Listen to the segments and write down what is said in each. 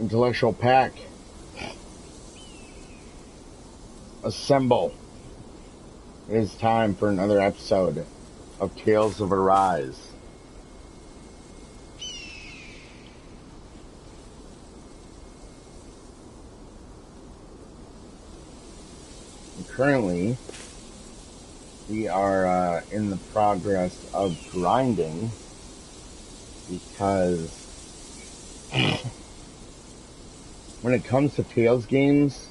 Intellectual pack. Assemble. It is time for another episode of Tales of Arise. And currently, we are in the progress of grinding because when it comes to Tales games,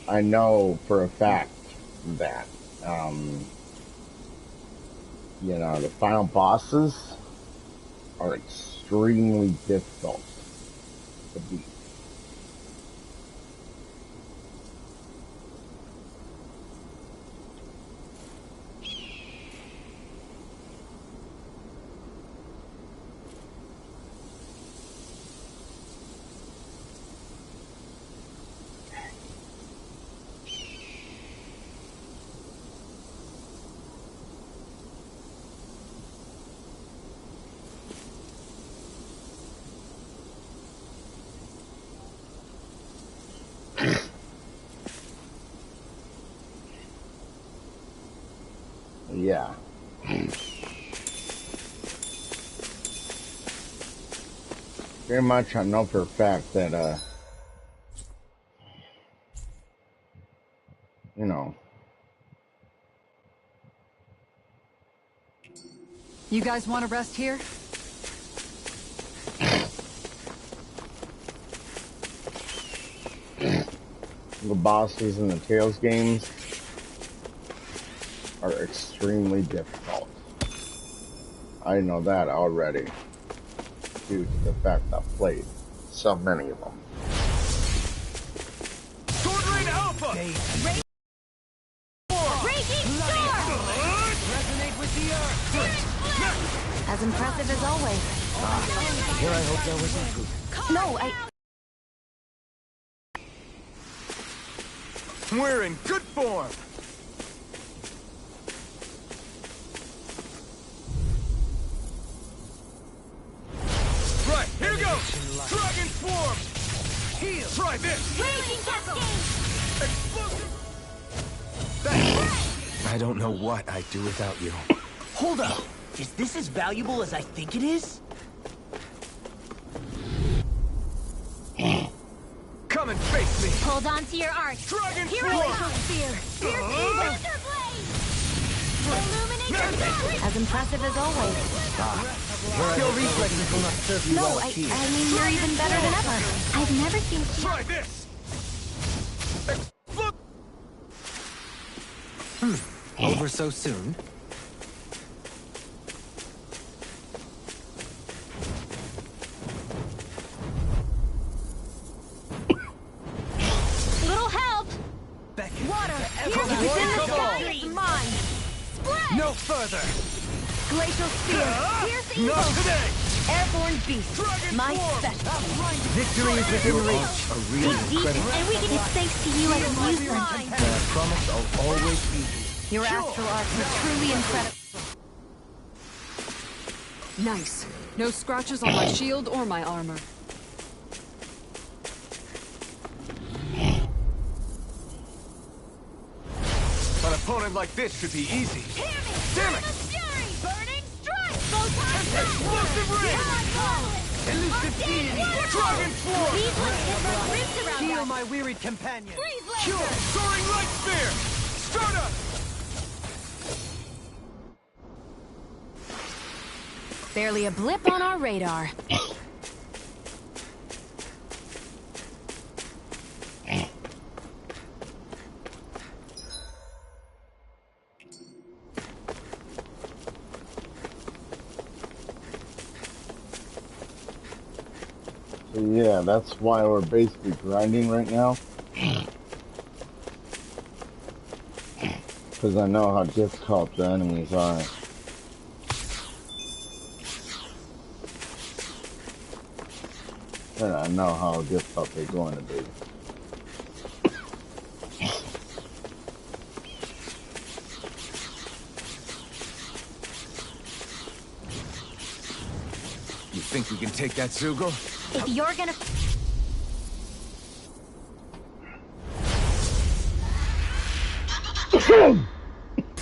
I know for a fact that, the final bosses are extremely difficult to beat. Yeah. Very much I know for a fact that, You guys want to rest here? The bosses in the Tales games are extremely difficult. I know that already, due to the fact I've played so many of them. Sword Rain Alpha! Raging Storm! Resonate with the earth! As impressive as always. Here I hope there was improvement. No, We're in good form! Right, here goes! Dragon Swarm! Heal! Try this! Raging Cascade! Explosive! I don't know what I'd do without you. Hold up! Is this as valuable as I think it is? Come and face me! Hold on to your arc. Dragon Hero Swarm! Spear! Pierce evil! Illuminate your dark! As impressive as always. Your reflexes will not serve you No, well I here. mean, you're even better than ever. I've never seen... Try this! Over so soon? Little help! Water! Here's within the sky is mine! Split! No further! Glacial Spear! Pierce evil! Not today! Airborne Beast! Dragon My Swarm! specialty! Victory is within reach. A Dig really deep, incredible. and we can get thanks to you as amusement. And I promise I'll always be here. Your astral arcs are truly incredible. Nice. No scratches on my shield or my armor. An opponent like this should be easy. Damn it! Burning strike! Explosive ring! Elusive Dragon Swarm! These ones hit like rings around Heal us. my wearied companion. Freeze Cure! laser! Soaring Light Spear! Start up! Barely a blip on our radar. So yeah, that's why we're basically grinding right now. Because I know how difficult the enemies are. And I know how difficult they're going to be. You think we can take that Zoogle? If you're gonna...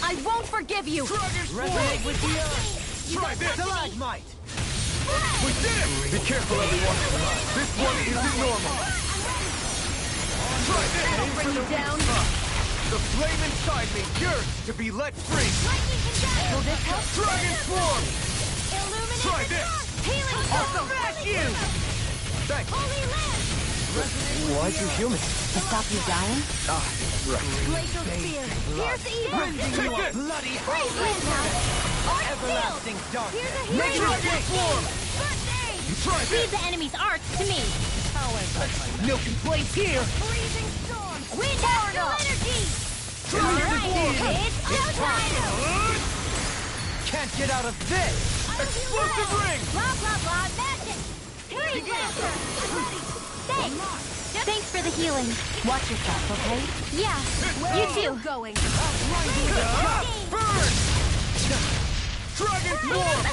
I won't forgive you! Resonate with the earth. Try this! Stalagmite. We did it! Be careful, everyone. This one isn't normal. Try this! That'll bring you down. The flame inside me yearns to be let free. Will this help? Dragon Swarm! Illuminate Try the this! dark! Healing Awesome! Back you! Thanks. Holy land! Why'd you heal me? To stop you dying? Ah, right. Glacial spear! Pierce evil! Take this! Bloody Freeze landmark! Arc everlasting field! darkness. Here's a Make healing Dragon Swarm! First aid! Try Leave this! the enemy's arcs to me! Milking place here. Freezing storm! Wind astral energy! Alright, it's showtime! Can't get out of this. Explosive ring! Blah blah blah magic! Freeze lancer! I'm ready! Thanks! Thanks for the healing. Watch yourself, okay? Yeah, you too. Going. Burn! Dragon Swarm!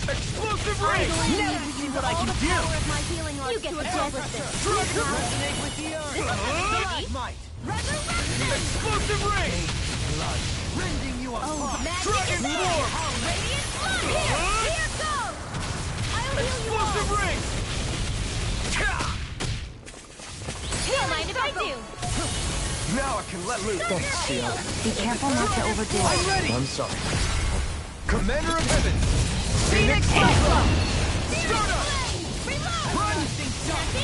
Explosive ring! Now you see what I can do. You get the gist. Resonate with the earth. Stalagmite. Explosive ring! Blood. Rending you apart. Dragon Swarm! Radiant flood! Here goes! I'll heal you Explosive all! ring! Don't mind if I do! Now I can let loose. Thanks, Shield. Be careful not to overdo I'm ready. I'm sorry. Commander of Heaven! Phoenix Cyclone! Soda! Run!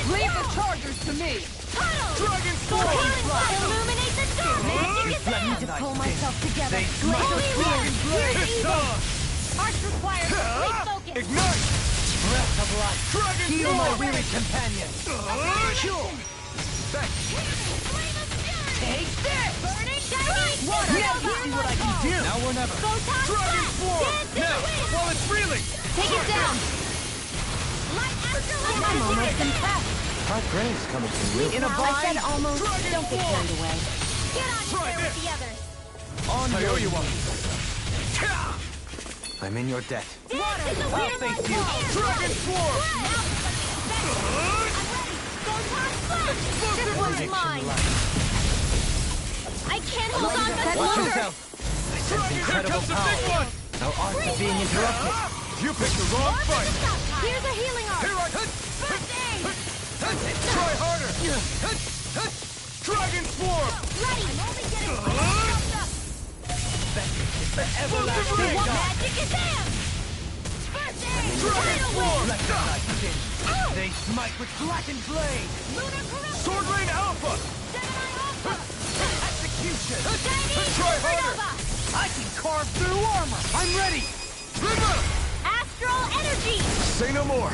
Leave the chargers to me! Dragon Swarm! Illuminate the dark! Magic is Let me out! to Pull myself together. They Holy Land! Here's It's evil! on! Arch requires complete focus! Ignite! Breath of life. Dragon Heal my Swarm! weary companion. Cure! Thanks. Take this. Burning dynamite! Water! Now you see what I can do. Now or never. Photon Dragon blast! Swarm! Dance in Now, the wind! while it's reeling! Take it down! Light astral energy! I'm almost impressed. Hot praise coming from you. In a I said bind. almost. Dragon Don't get Swarm! carried away. Get out Try there with this. the others! On I your owe you one. knees. I'm in your debt. Water! In the I'll wind! face you. Dragon Swarm! This one's mine! I can't hold on much Watch longer! yourself. I sense Here incredible comes the big power. one! Our arts are being interrupted. You picked the wrong fight! Here's a healing arc! Here I... First aid! Try harder! Dragon Swarm! Ready! I'm only getting pumped up! It's the everlasting ring. dark. Magic is in! First aid! Dragon Tidal Swarm! wave! Let the night begin. They smite with blackened blade. Lunar corruption! Sword Rain Alpha! Gemini Alpha! Execution. Chinese Try harder. supernova! I can carve through armor. I'm ready. River! Astral energy! Say no more.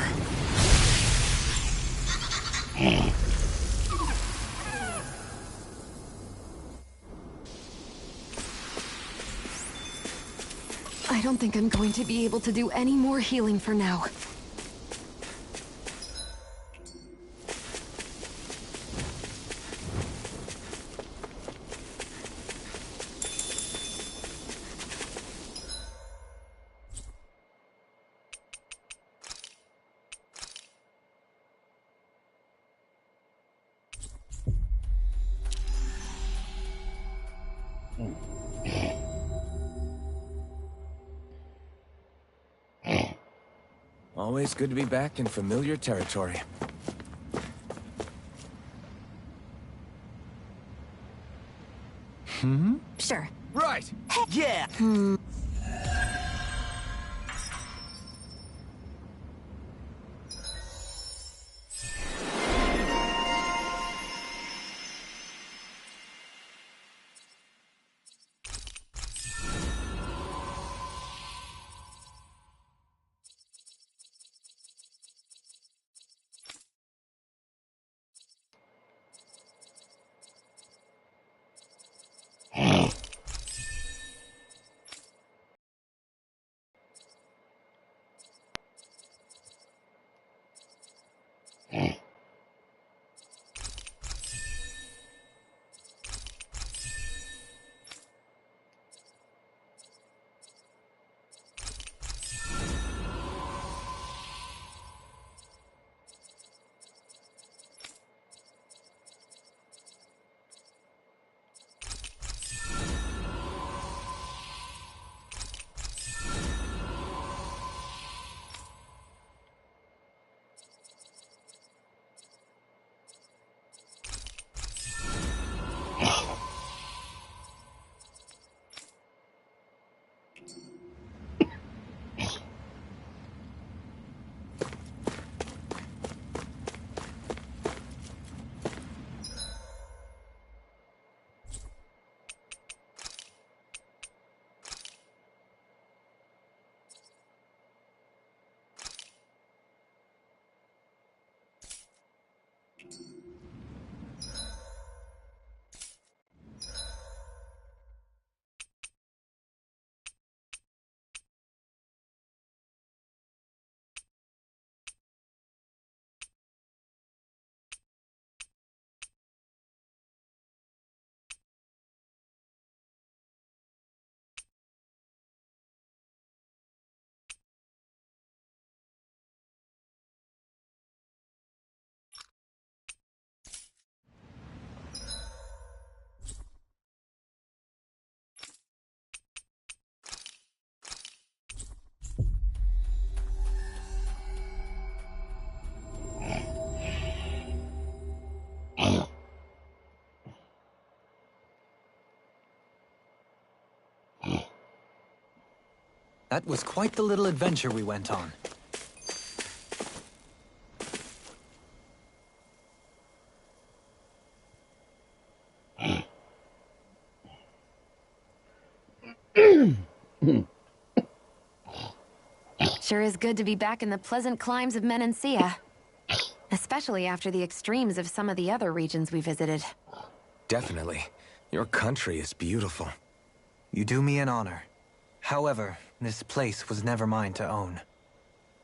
I don't think I'm going to be able to do any more healing for now. Always good to be back in familiar territory. Sure. Right! Yeah. That was quite the little adventure we went on. Sure is good to be back in the pleasant climes of Menancia. Especially after the extremes of some of the other regions we visited. Definitely. Your country is beautiful. You do me an honor. However, this place was never mine to own.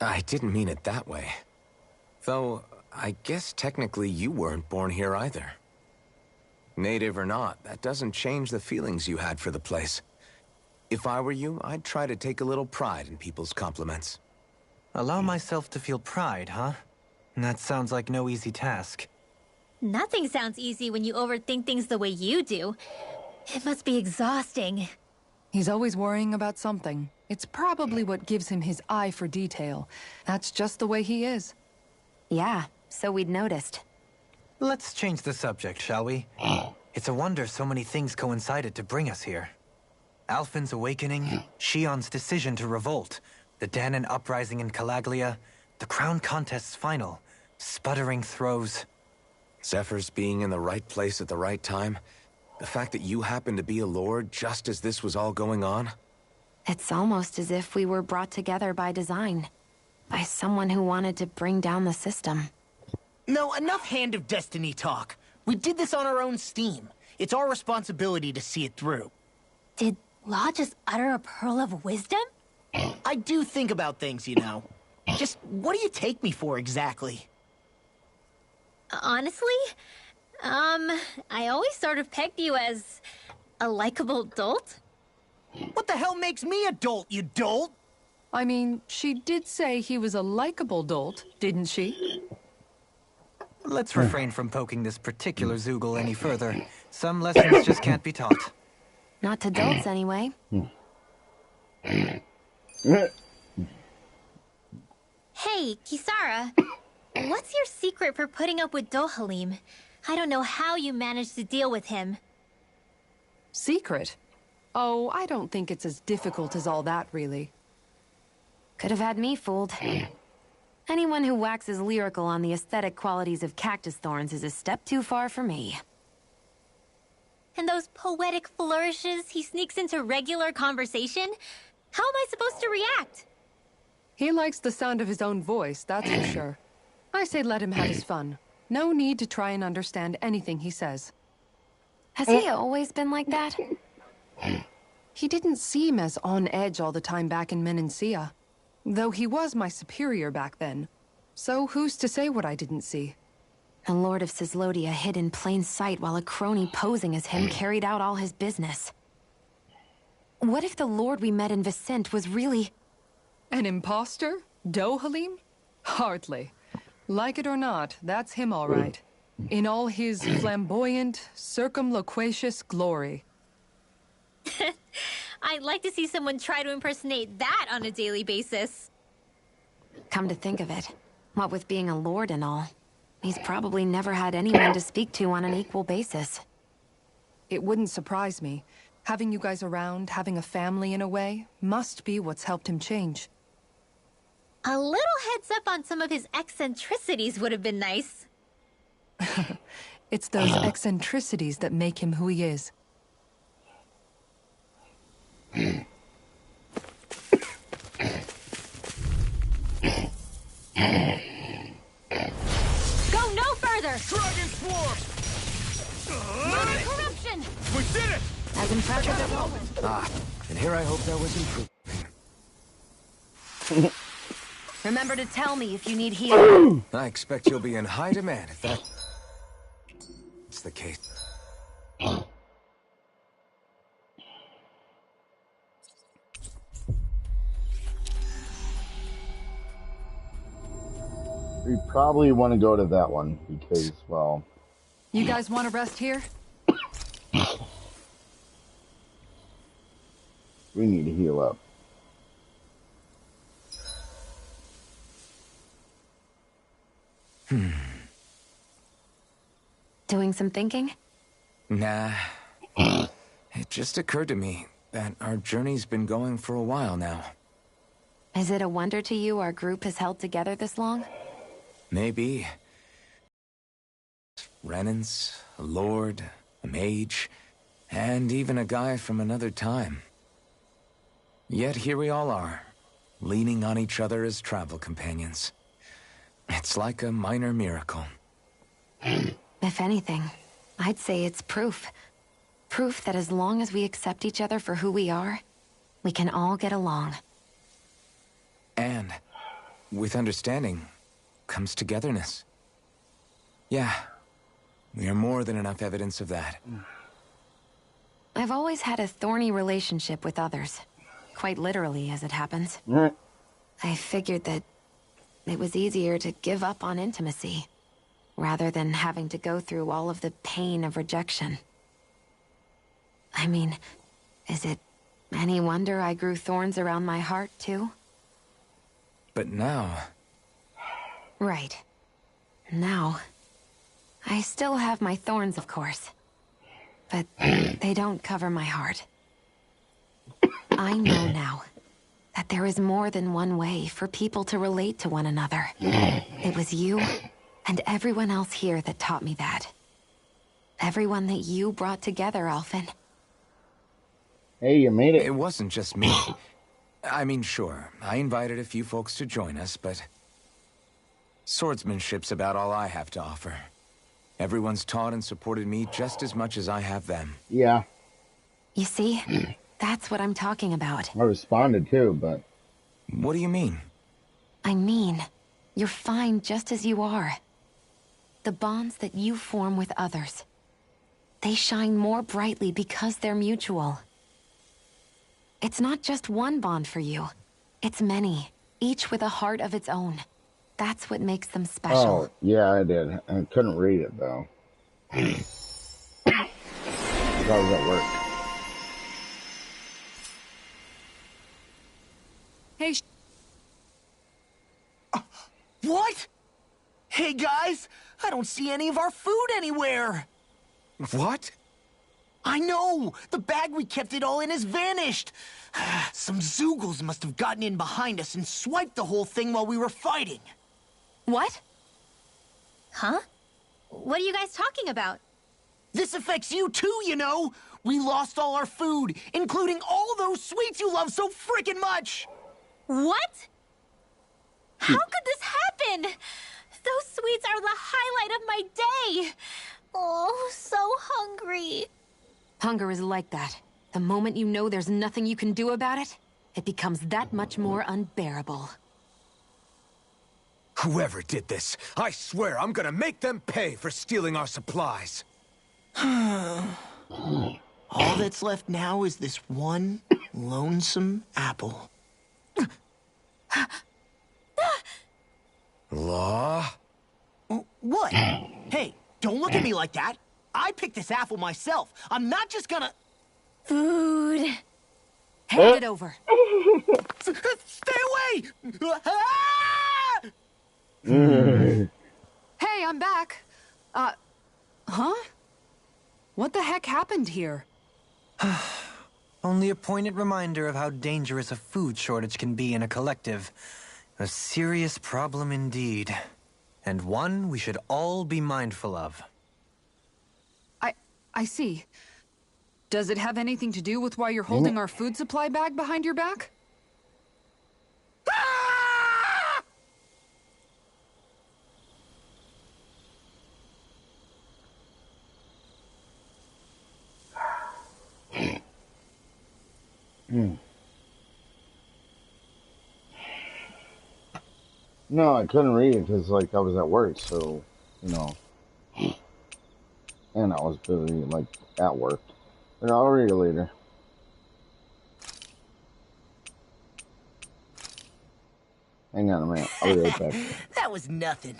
I didn't mean it that way. Though, I guess technically you weren't born here either. Native or not, that doesn't change the feelings you had for the place. If I were you, I'd try to take a little pride in people's compliments. Allow myself to feel pride, huh? That sounds like no easy task. Nothing sounds easy when you overthink things the way you do. It must be exhausting. He's always worrying about something. It's probably what gives him his eye for detail. That's just the way he is. Yeah, so we'd noticed. Let's change the subject, shall we? It's a wonder so many things coincided to bring us here. Alphen's awakening, Shion's decision to revolt, the Danon uprising in Calaglia, the Crown Contest's final, sputtering throws. Zephyr's being in the right place at the right time. The fact that you happened to be a lord just as this was all going on. It's almost as if we were brought together by design. By someone who wanted to bring down the system. No, enough Hand of Destiny talk. We did this on our own steam. It's our responsibility to see it through. Did Law just utter a pearl of wisdom? I do think about things, you know. Just what do you take me for exactly? Honestly, I always sort of pegged you as a likable dolt. What the hell makes me a dolt, you dolt? I mean, she did say he was a likable dolt, didn't she? Let's refrain from poking this particular Zoogle any further. Some lessons just can't be taught. Not to dolts, anyway. Hey, Kisara. What's your secret for putting up with Dohalim? I don't know how you managed to deal with him. Secret? Oh, I don't think it's as difficult as all that, really. Could have had me fooled. Anyone who waxes lyrical on the aesthetic qualities of cactus thorns is a step too far for me. And those poetic flourishes he sneaks into regular conversation? How am I supposed to react? He likes the sound of his own voice, that's for sure. I say let him have his fun. No need to try and understand anything he says. Has he always been like that? He didn't seem as on edge all the time back in Menancia. Though he was my superior back then. So who's to say what I didn't see? The Lord of Cislodia hid in plain sight while a crony posing as him carried out all his business. What if the Lord we met in Vicente was really... An imposter? Dohalim? Hardly. Like it or not, that's him all right. In all his flamboyant, circumloquacious glory. I'd like to see someone try to impersonate that on a daily basis. Come to think of it, what with being a lord and all, he's probably never had anyone to speak to on an equal basis. It wouldn't surprise me. Having you guys around, having a family in a way, must be what's helped him change. A little heads up on some of his eccentricities would have been nice. It's those eccentricities that make him who he is. Go no further! Dragon Swarm! Corruption! We did it! As impressive as always. Ah, and here I hope that was improved. Remember to tell me if you need healing. I expect you'll be in high demand if that's the case. We probably want to go to that one because, well... You guys want to rest here? We need to heal up. Doing some thinking? Nah. It just occurred to me that our journey's been going for a while now. Is it a wonder to you our group has held together this long? Maybe. Renans, a lord, a mage, and even a guy from another time. Yet here we all are, leaning on each other as travel companions. It's like a minor miracle. If anything, I'd say it's proof. Proof that as long as we accept each other for who we are, we can all get along. And with understanding comes togetherness. Yeah, we are more than enough evidence of that. I've always had a thorny relationship with others. Quite literally, as it happens. I figured that it was easier to give up on intimacy, rather than having to go through all of the pain of rejection. I mean, is it any wonder I grew thorns around my heart, too? But now... Right. Now... I still have my thorns, of course. But they don't cover my heart. I know now that there is more than one way for people to relate to one another. It was you and everyone else here that taught me that. Everyone that you brought together, Alphen. Hey, you made it. It wasn't just me. I mean, sure, I invited a few folks to join us, but... swordsmanship's about all I have to offer. Everyone's taught and supported me just as much as I have them. Yeah. You see? That's what I'm talking about. I responded too, but... What do you mean? I mean, you're fine just as you are. The bonds that you form with others, they shine more brightly because they're mutual. It's not just one bond for you. It's many, each with a heart of its own. That's what makes them special. Oh, yeah, I did. I couldn't read it, though. Because I was at work. Hey, What? Hey, guys! I don't see any of our food anywhere! What? I know! The bag we kept it all in has vanished! Some Zoogles must have gotten in behind us and swiped the whole thing while we were fighting. What? Huh? What are you guys talking about? This affects you too, you know! We lost all our food, including all those sweets you love so frickin' much! What? How could this happen? Those sweets are the highlight of my day! Oh, so hungry. Hunger is like that. The moment you know there's nothing you can do about it, it becomes that much more unbearable. Whoever did this, I swear I'm gonna make them pay for stealing our supplies. All that's left now is this one lonesome apple. Law? What? Hey, don't look at me like that. I picked this apple myself. I'm not just gonna... Food. Hand it over. Stay away! Ah! hey, I'm back. Huh? What the heck happened here? Only a poignant reminder of how dangerous a food shortage can be in a collective. A serious problem indeed. And one we should all be mindful of. I see. Does it have anything to do with why you're holding our food supply bag behind your back? No, I couldn't read it because, like, I was at work, so, you know. And I was busy, like, at work. But I'll read it later. Hang on a minute. I'll be right back. That was nothing.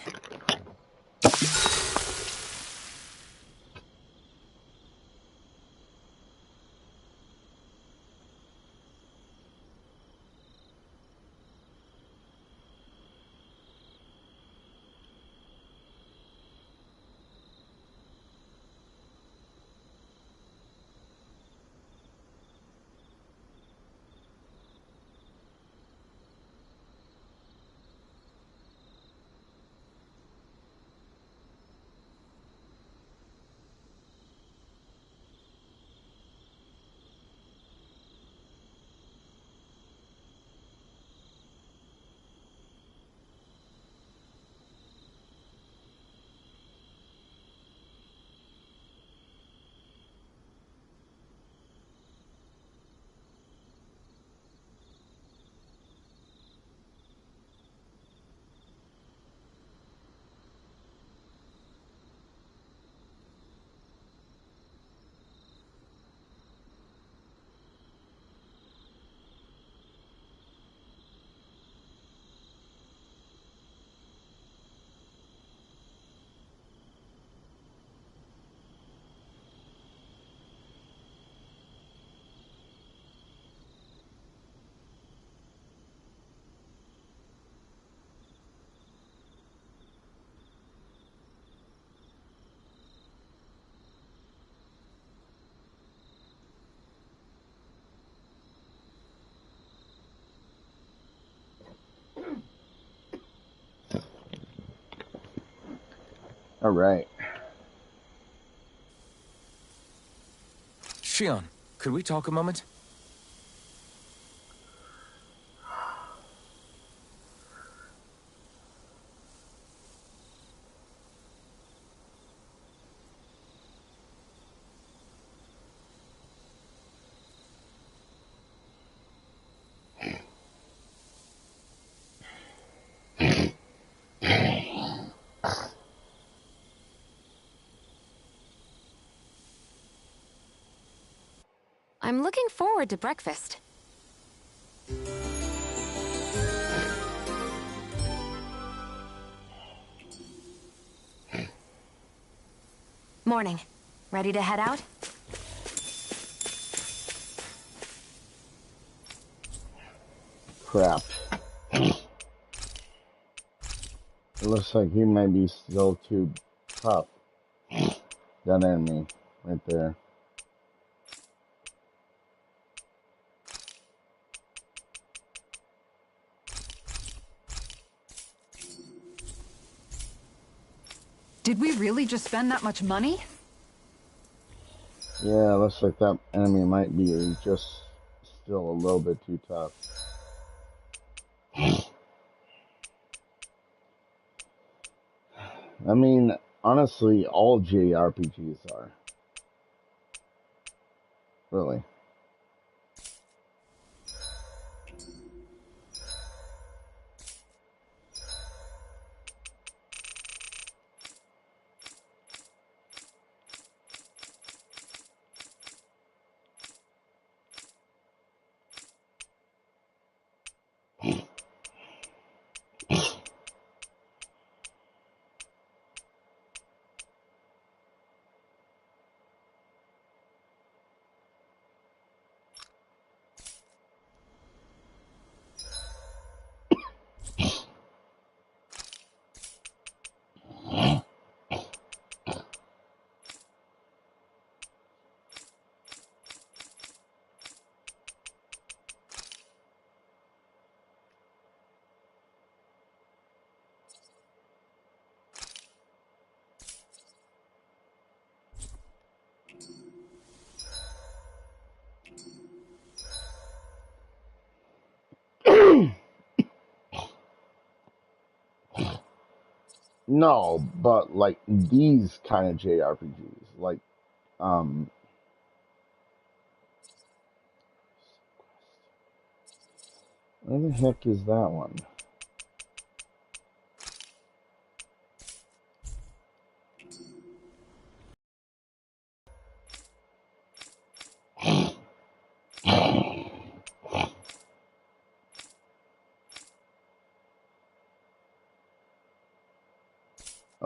All right. Shion, could we talk a moment? I'm looking forward to breakfast. Morning. Ready to head out? Crap. It looks like he might be still too tough. That enemy right there. Did we really just spend that much money? Yeah, looks like that enemy might be just still a little bit too tough. I mean, honestly, all JRPGs are. Really. No, but like these kind of JRPGs, like um where the heck is that one?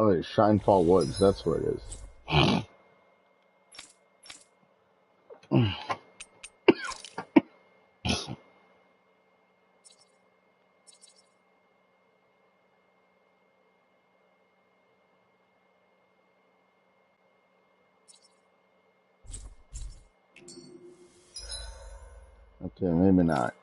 Oh, it's Shinefall Woods, that's where it is. Okay, maybe not.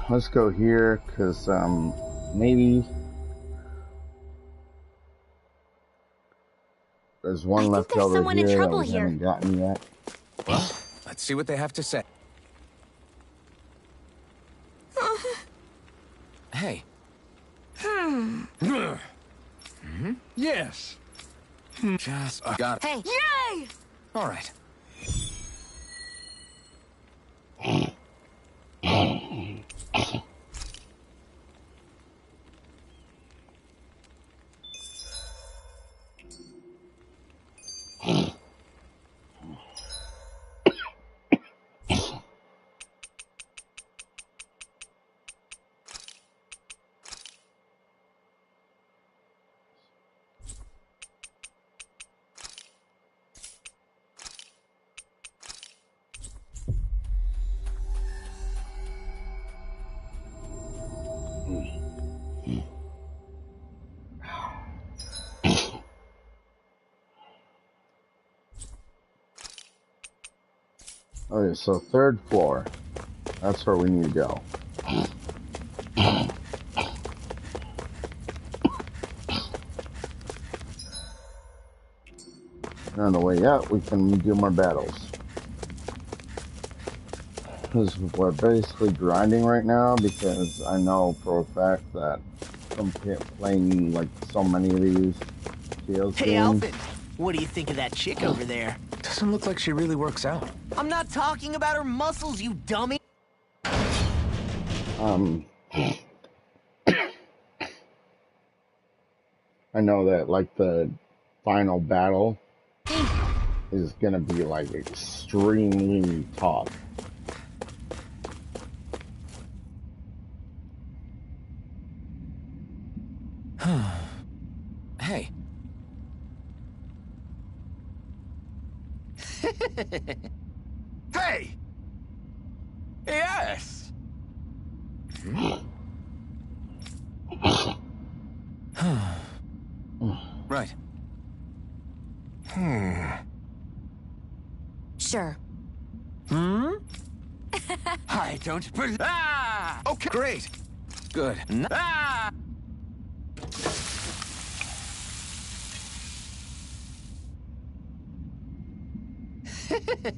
Let's go here, because maybe there's I one think left there's over someone in here that trouble we here. haven't gotten yet. Well, let's see what they have to say. Hey. Yes. Just got it. Hey! Yay! All right. Okay, so third floor. That's where we need to go. And on the way up, we can do more battles. Because we're basically grinding right now, because I know for a fact that from playing like so many of these Tales Hey, games. Alvin, what do you think of that chick over there? Doesn't look like she really works out. I'm not talking about her muscles, you dummy. I know that like the final battle is gonna be like extremely tough. Hey. Hey! Yes! Right. Sure. I don't believe. Ah! Okay. Great. Good. Ah!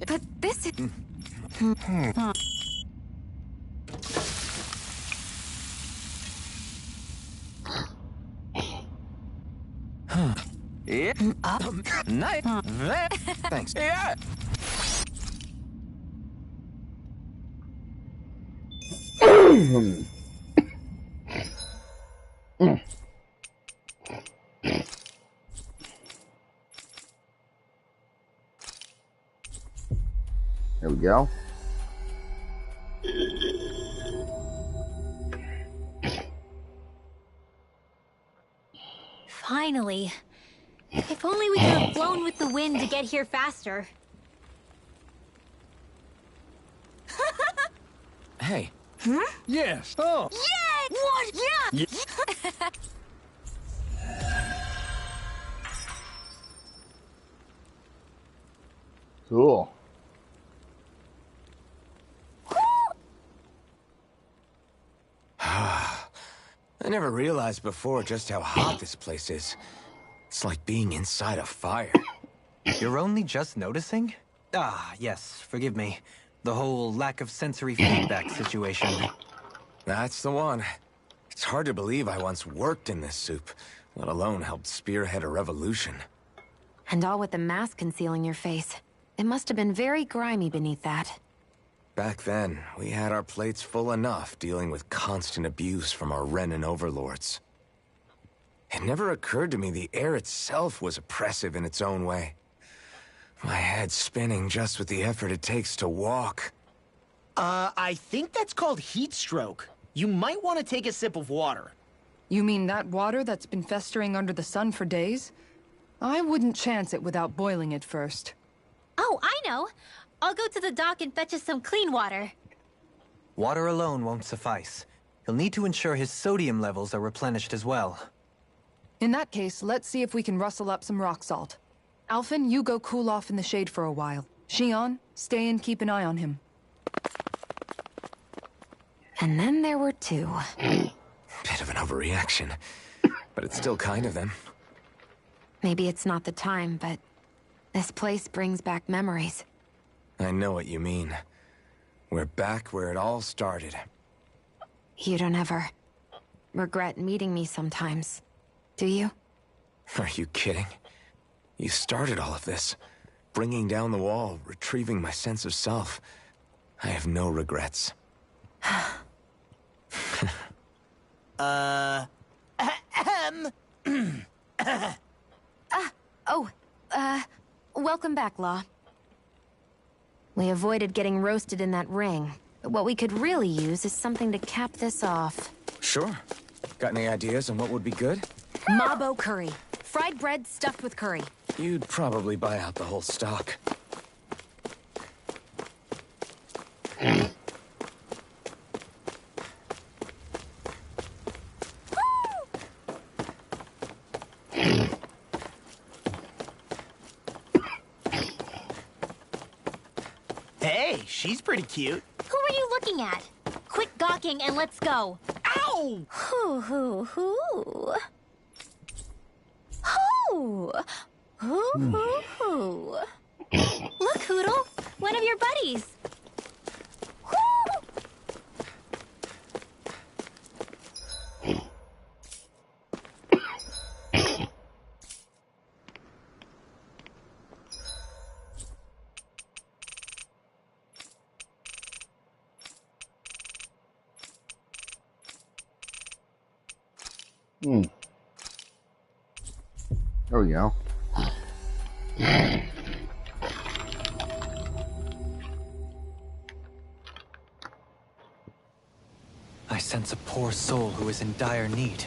But this is... Yeah. Nice. Thanks. Yeah. There we go. Finally. If only we could have flown with the wind to get here faster. Hey. Yes. Oh. Yay! What? Yeah! Cool. I never realized before just how hot this place is. It's like being inside a fire. You're only just noticing? Ah, yes, forgive me. The whole lack of sensory feedback situation. That's the one. It's hard to believe I once worked in this soup, let alone helped spearhead a revolution. And all with the mask concealing your face. It must have been very grimy beneath that. Back then, we had our plates full enough dealing with constant abuse from our Renan overlords. It never occurred to me the air itself was oppressive in its own way. My head's spinning just with the effort it takes to walk. I think that's called heat stroke. You might want to take a sip of water. You mean that water that's been festering under the sun for days? I wouldn't chance it without boiling it first. Oh, I know. I'll go to the dock and fetch us some clean water. Water alone won't suffice. He'll need to ensure his sodium levels are replenished as well. In that case, let's see if we can rustle up some rock salt. Alphen, you go cool off in the shade for a while. Xion, stay and keep an eye on him. And then there were two. Bit of an overreaction, but it's still kind of them. Maybe it's not the time, but this place brings back memories. I know what you mean. We're back where it all started. You don't ever regret meeting me sometimes, do you? Are you kidding? You started all of this. Bringing down the wall, retrieving my sense of self. I have no regrets. Welcome back, Law. We avoided getting roasted in that ring, but what we could really use is something to cap this off. Sure. Got any ideas on what would be good? Mabo curry. Fried bread stuffed with curry. You'd probably buy out the whole stock. Hey, she's pretty cute. Who are you looking at? Quit gawking and let's go. Ow! Hoo hoo hoo. Hoo! Hoo hoo hoo. Look, Hoodle, one of your buddies. Woo! There we go. I sense a poor soul who is in dire need.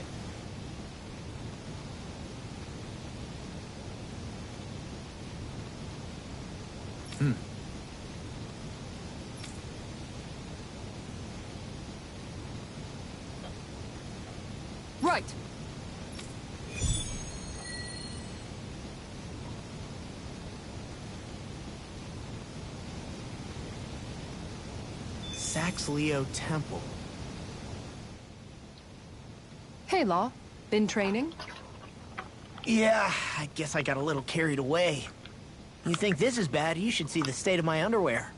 Right. Saxleo Temple. Hey, Law. Been training? Yeah, I guess I got a little carried away. You think this is bad, you should see the state of my underwear.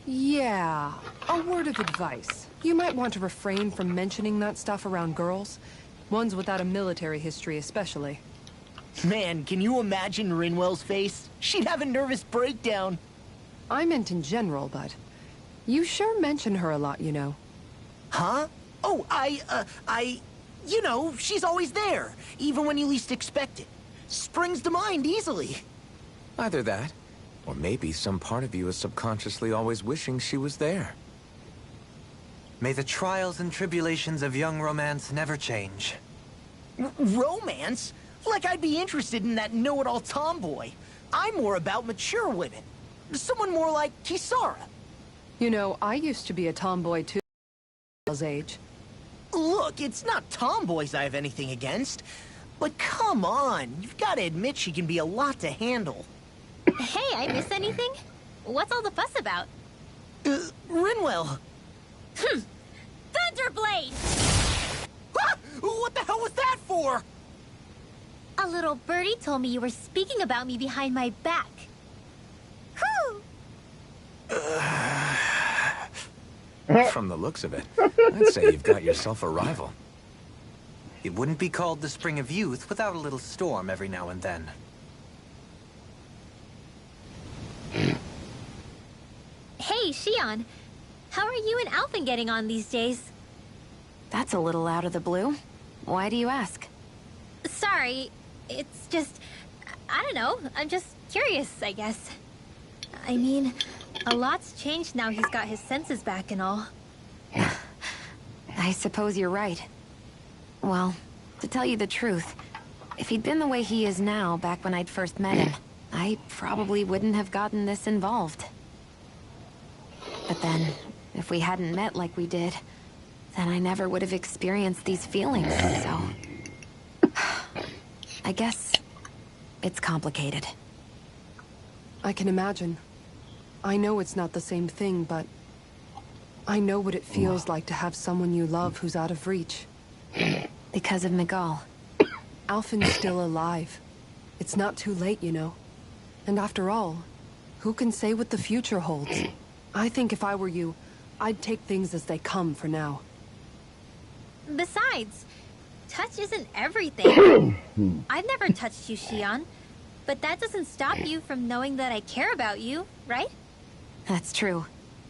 Yeah. A word of advice. You might want to refrain from mentioning that stuff around girls. Ones without a military history especially. Man, can you imagine Rinwell's face? She'd have a nervous breakdown. I meant in general, but... You sure mention her a lot, you know. Huh? Oh, you know, she's always there, even when you least expect it. Springs to mind easily. Either that, or maybe some part of you is subconsciously always wishing she was there. May the trials and tribulations of young romance never change. Romance? Like I'd be interested in that know-it-all tomboy. I'm more about mature women. Someone more like Kisara. You know, I used to be a tomboy too, age. Look, it's not tomboys I have anything against. But come on, you've got to admit she can be a lot to handle. Hey, I miss anything? What's all the fuss about? Rinwell. Thunderblade! Ah! What the hell was that for? A little birdie told me you were speaking about me behind my back. Whew! From the looks of it, I'd say you've got yourself a rival. It wouldn't be called the Spring of Youth without a little storm every now and then. Hey, Shion. How are you and Alphen getting on these days? That's a little out of the blue. Why do you ask? Sorry, it's just... I don't know. I'm just curious, I guess. I mean, a lot's changed now he's got his senses back and all. I suppose you're right. Well, to tell you the truth, if he'd been the way he is now back when I'd first met him, I probably wouldn't have gotten this involved. But then, if we hadn't met like we did, then I never would have experienced these feelings, so... I guess it's complicated. I can imagine. I know it's not the same thing, but... I know what it feels like to have someone you love who's out of reach. Because of Miguel. Alphen's still alive. It's not too late, you know. And after all, who can say what the future holds? I think if I were you, I'd take things as they come for now. Besides, touch isn't everything. I've never touched you, Shion. But that doesn't stop you from knowing that I care about you, right? That's true.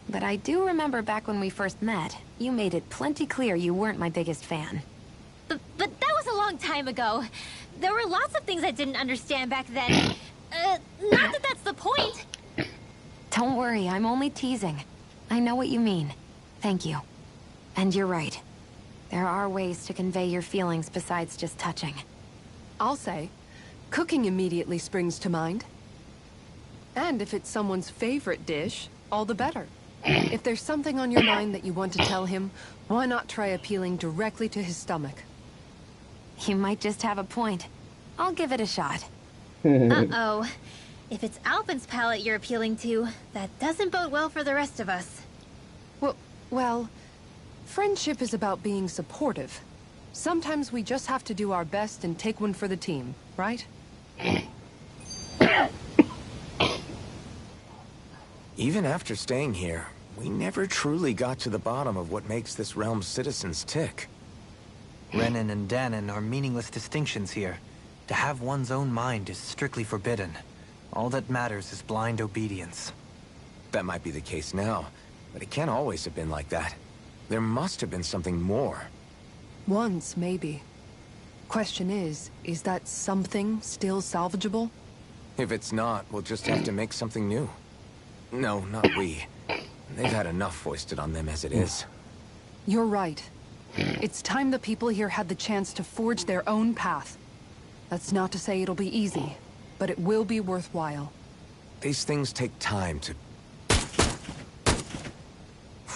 But I do remember back when we first met, you made it plenty clear you weren't my biggest fan. But that was a long time ago. There were lots of things I didn't understand back then. Not that that's the point. Don't worry, I'm only teasing. I know what you mean. Thank you. And you're right. There are ways to convey your feelings besides just touching. I'll say, cooking immediately springs to mind. And if it's someone's favorite dish, all the better. If there's something on your mind that you want to tell him, why not try appealing directly to his stomach? You might just have a point. I'll give it a shot. Uh-oh. If it's Alpin's palate you're appealing to, that doesn't bode well for the rest of us. Well, friendship is about being supportive. Sometimes we just have to do our best and take one for the team, right? Even after staying here, we never truly got to the bottom of what makes this realm's citizens tick. Renan and Danon are meaningless distinctions here. To have one's own mind is strictly forbidden. All that matters is blind obedience. That might be the case now, but it can't always have been like that. There must have been something more. Once, maybe. Question is that something still salvageable? If it's not, we'll just have to make something new. No, not we. They've had enough foisted on them as it is. You're right. It's time the people here had the chance to forge their own path. That's not to say it'll be easy, but it will be worthwhile. These things take time to...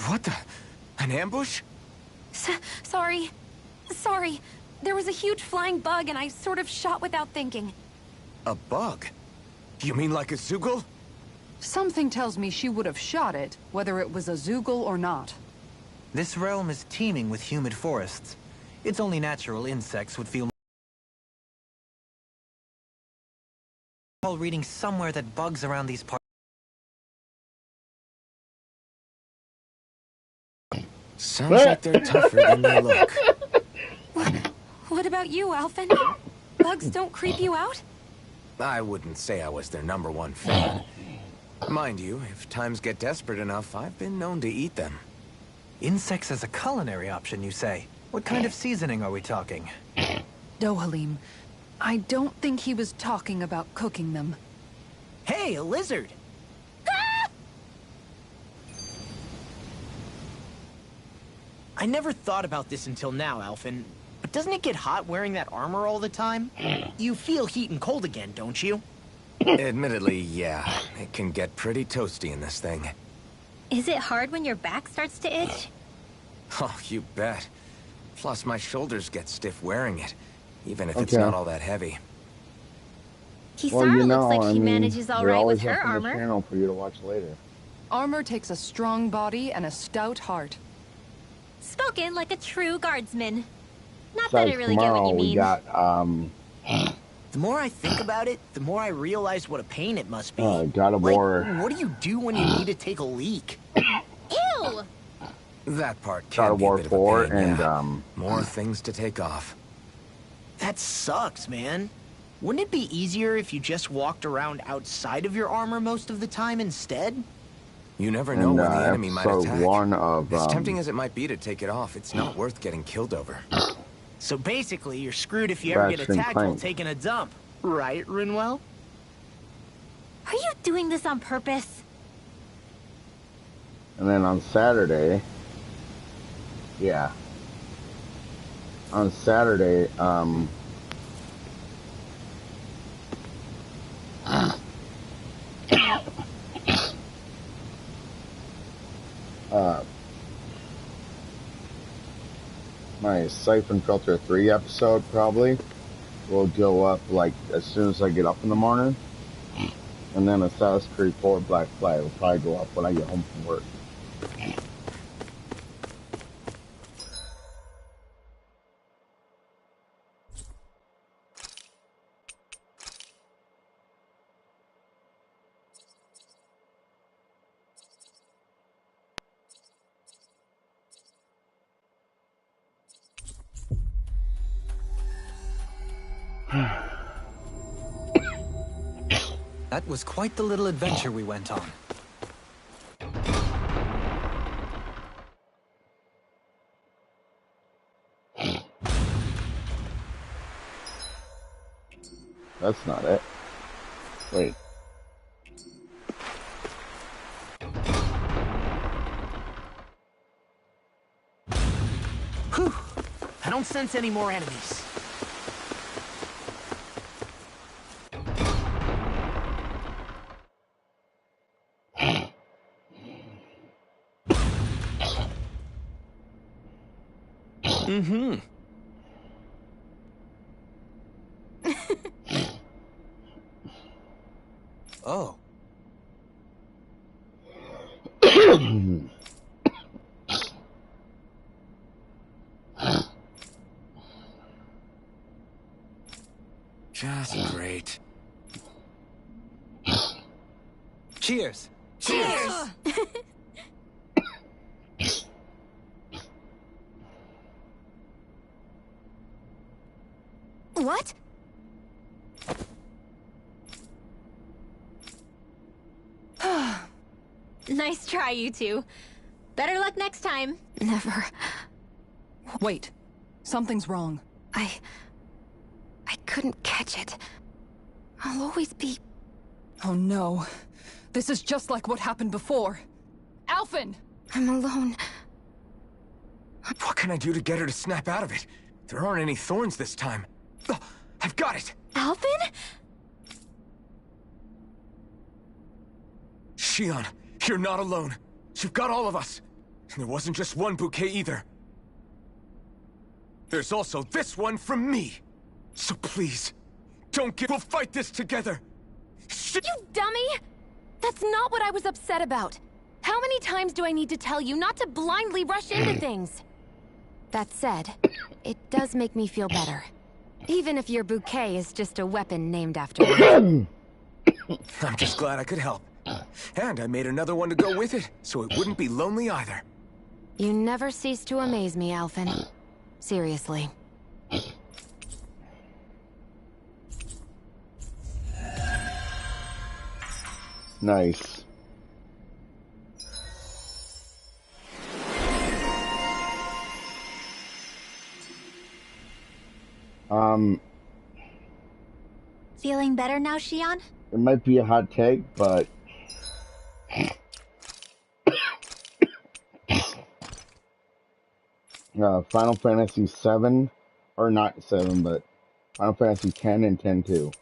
What the... An ambush? Sorry. Sorry. There was a huge flying bug and I sort of shot without thinking. A bug? You mean like a Zoogle? Something tells me she would have shot it, whether it was a Zoogle or not. This realm is teeming with humid forests. It's only natural insects would feel... While reading somewhere that bugs around these parts... Sounds like they're tougher than they look. What about you, Alphen? Bugs don't creep you out? I wouldn't say I was their #1 fan. Mind you, if times get desperate enough, I've been known to eat them. Insects as a culinary option, you say? What kind of seasoning are we talking? Dohalim, I don't think he was talking about cooking them. Hey, a lizard! I never thought about this until now, Alphen. But doesn't it get hot wearing that armor all the time? You feel heat and cold again, don't you? Admittedly, yeah. It can get pretty toasty in this thing. Is it hard when your back starts to itch? Oh, you bet. Plus, my shoulders get stiff wearing it, even if it's Okay. not all that heavy. Kisara looks like she manages all they're right always with her up on the armor. channel for you to watch later. Armor takes a strong body and a stout heart. Spoken like a true guardsman. Not that I Besides, really get what tomorrow you we mean. got The more I think about it, the more I realize what a pain it must be. God of War. Like, what do you do when you need to take a leak? Ew! That part God can of be a War bit of 4 a pain, and yeah. More things to take off. That sucks, man. Wouldn't it be easier if you just walked around outside of your armor most of the time instead? You never know when the enemy might episode attack. 1 of As tempting as it might be to take it off, it's not worth getting killed over. So basically, you're screwed if you ever get Ratchet and attacked while Clank. taking a dump. Right, Rinwell? Are you doing this on purpose? And then on Saturday, yeah. On Saturday, my Siphon Filter 3 episode probably will go up like as soon as I get up in the morning. And then Assassin's Creed 4 Black Flag will probably go up when I get home from work. That was quite the little adventure we went on. That's not it. Wait. Whew. I don't sense any more enemies. Mm-hmm. Oh. Just great. Cheers. Cheers! What? Nice try, you two. Better luck next time. Never. Wait. Something's wrong. I couldn't catch it. I'll always be... Oh no. This is just like what happened before. Alphen! I'm alone. What can I do to get her to snap out of it? There aren't any thorns this time. Ugh, I've got it! Alphen? Shion, you're not alone. You've got all of us. And there wasn't just one bouquet either. There's also this one from me. So please, don't give... We'll fight this together. You dummy! That's not what I was upset about. How many times do I need to tell you not to blindly rush into things? That said, it does make me feel better. Even if your bouquet is just a weapon named after me. I'm just glad I could help. And I made another one to go with it, so it wouldn't be lonely either. You never cease to amaze me, Alphen. Seriously. Nice. Feeling better now, Shion? It might be a hot take, but Final Fantasy 7, or not 7, but Final Fantasy 10 and 10-2.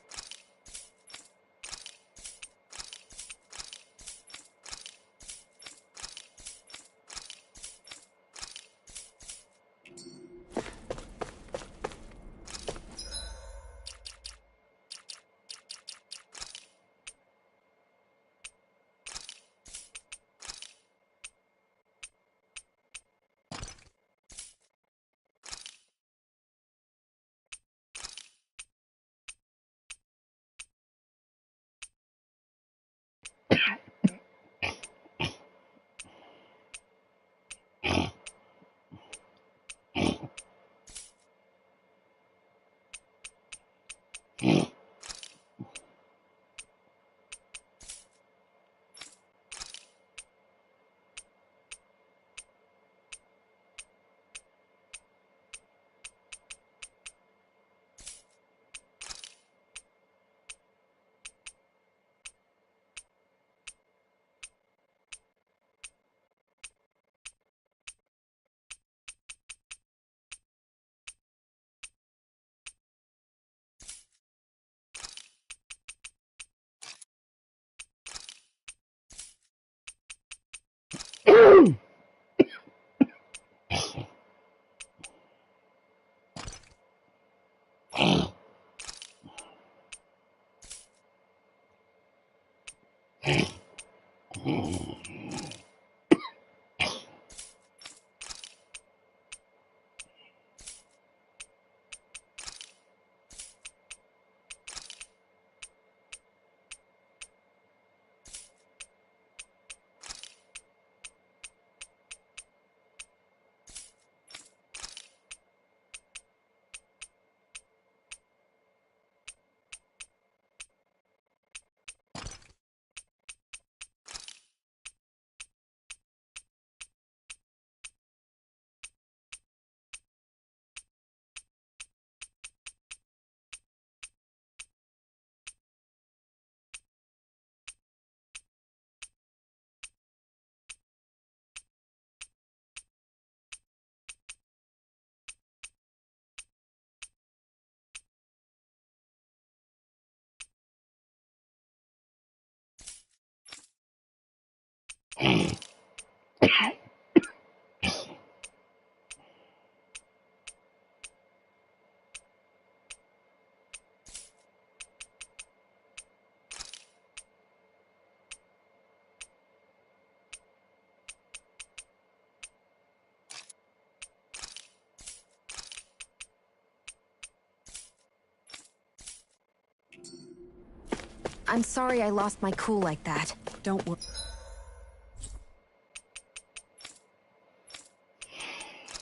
I'm sorry I lost my cool like that. Don't worry.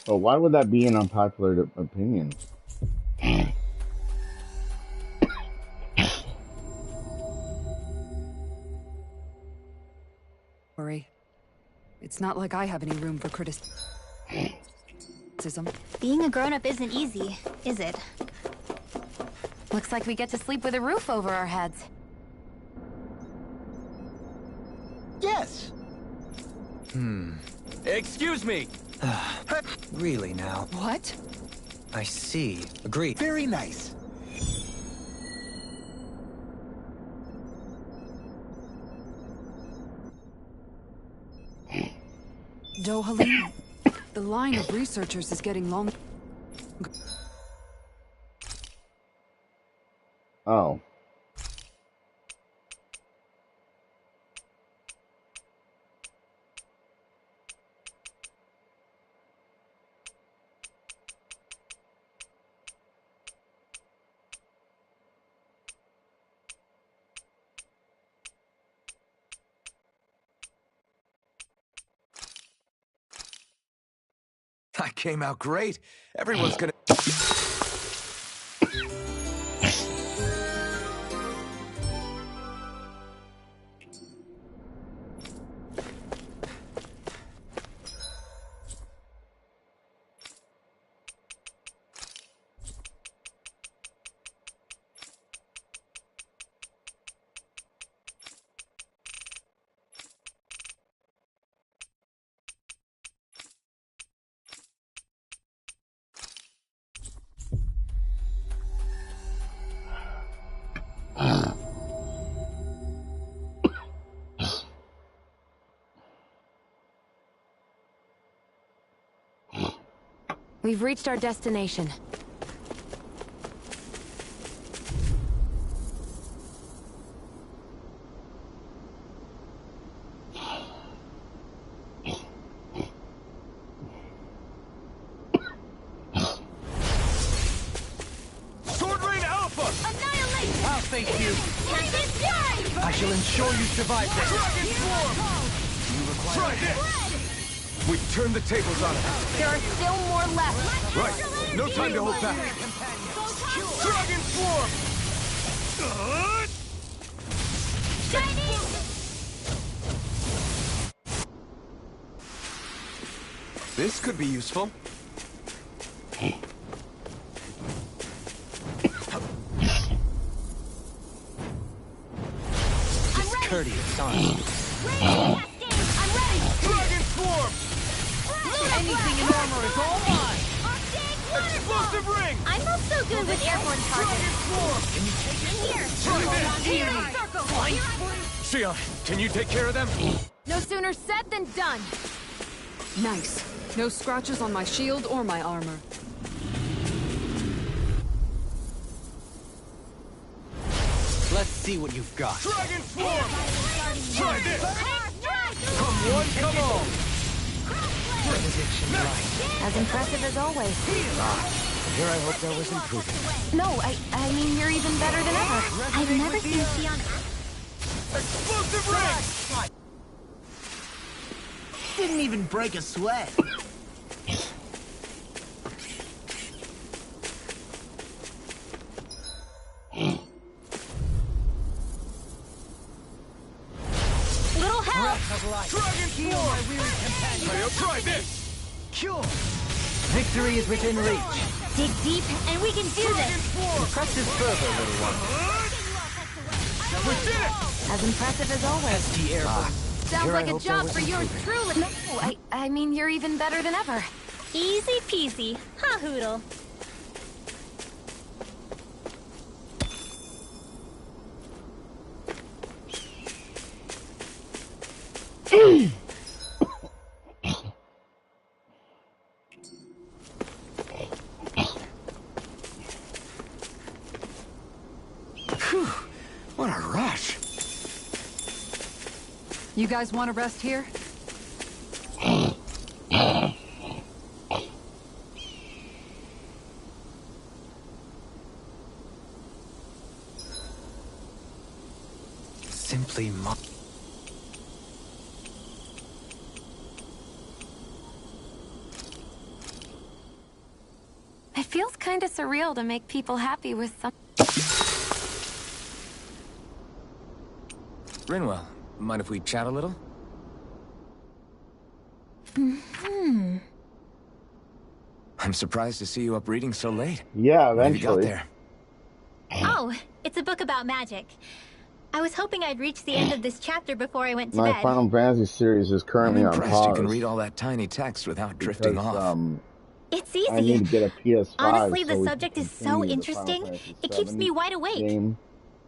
Well, why would that be an unpopular opinion? It's not like I have any room for criticism. Being a grown-up isn't easy, is it? Looks like we get to sleep with a roof over our heads. Yes. Excuse me. Really now? What? I see. Agreed. Very nice. Dohalim, the line of researchers is getting long. Oh. I came out great. Everyone's gonna... We've reached our destination. Sword Rain Alpha! Annihilation! I'll face you. I shall ensure you survive this. Dragon Swarm! Try this! We turned the tables on it. There are still more left. Right. No time to hold back. Dragon Swarm! This could be useful. Discourteous, aren't you? I'm ready! Dragon Swarm! Anything in armor is all mine! Explosive ring! I'm not so good with airborne targets. Dragon Swarm! Here! Try this! Sion, can you take care of them? No sooner said than done. Nice. No scratches on my shield or my armor. Let's see what you've got. Dragon Swarm! Try this! Come one, come all! Prediction right. As impressive as always. Here I hope there was improvement. No, I mean, you're even better than ever. I've never seen Sion Explosive ring! Didn't even break a sweat. Little help! Dragon Swarm! Hey, try this! Cure. Victory is within reach. Dig deep, and we can do Dragon this! Swarm! Press this further, little one. We did it! As impressive as always. ST Air. Sounds Here I like a hope there job was for yours truly. No, I mean, you're even better than ever. Easy peasy. Ha, Hoodle. Phew, what a rush. You guys want to rest here? simply It feels kind of surreal to make people happy with some... Rinwell, mind if we chat a little? I'm surprised to see you up reading so late. Yeah, What have you got eventually. there? Oh, it's a book about magic. I was hoping I'd reach the end of this chapter before I went to My bed. Final Fantasy series is I'm currently on impressed you can pause read all that tiny text without drifting because off. It's I need easy. to get a PS5 Honestly, so the we subject can is so continue the Final interesting, Fantasy it keeps me wide awake. game.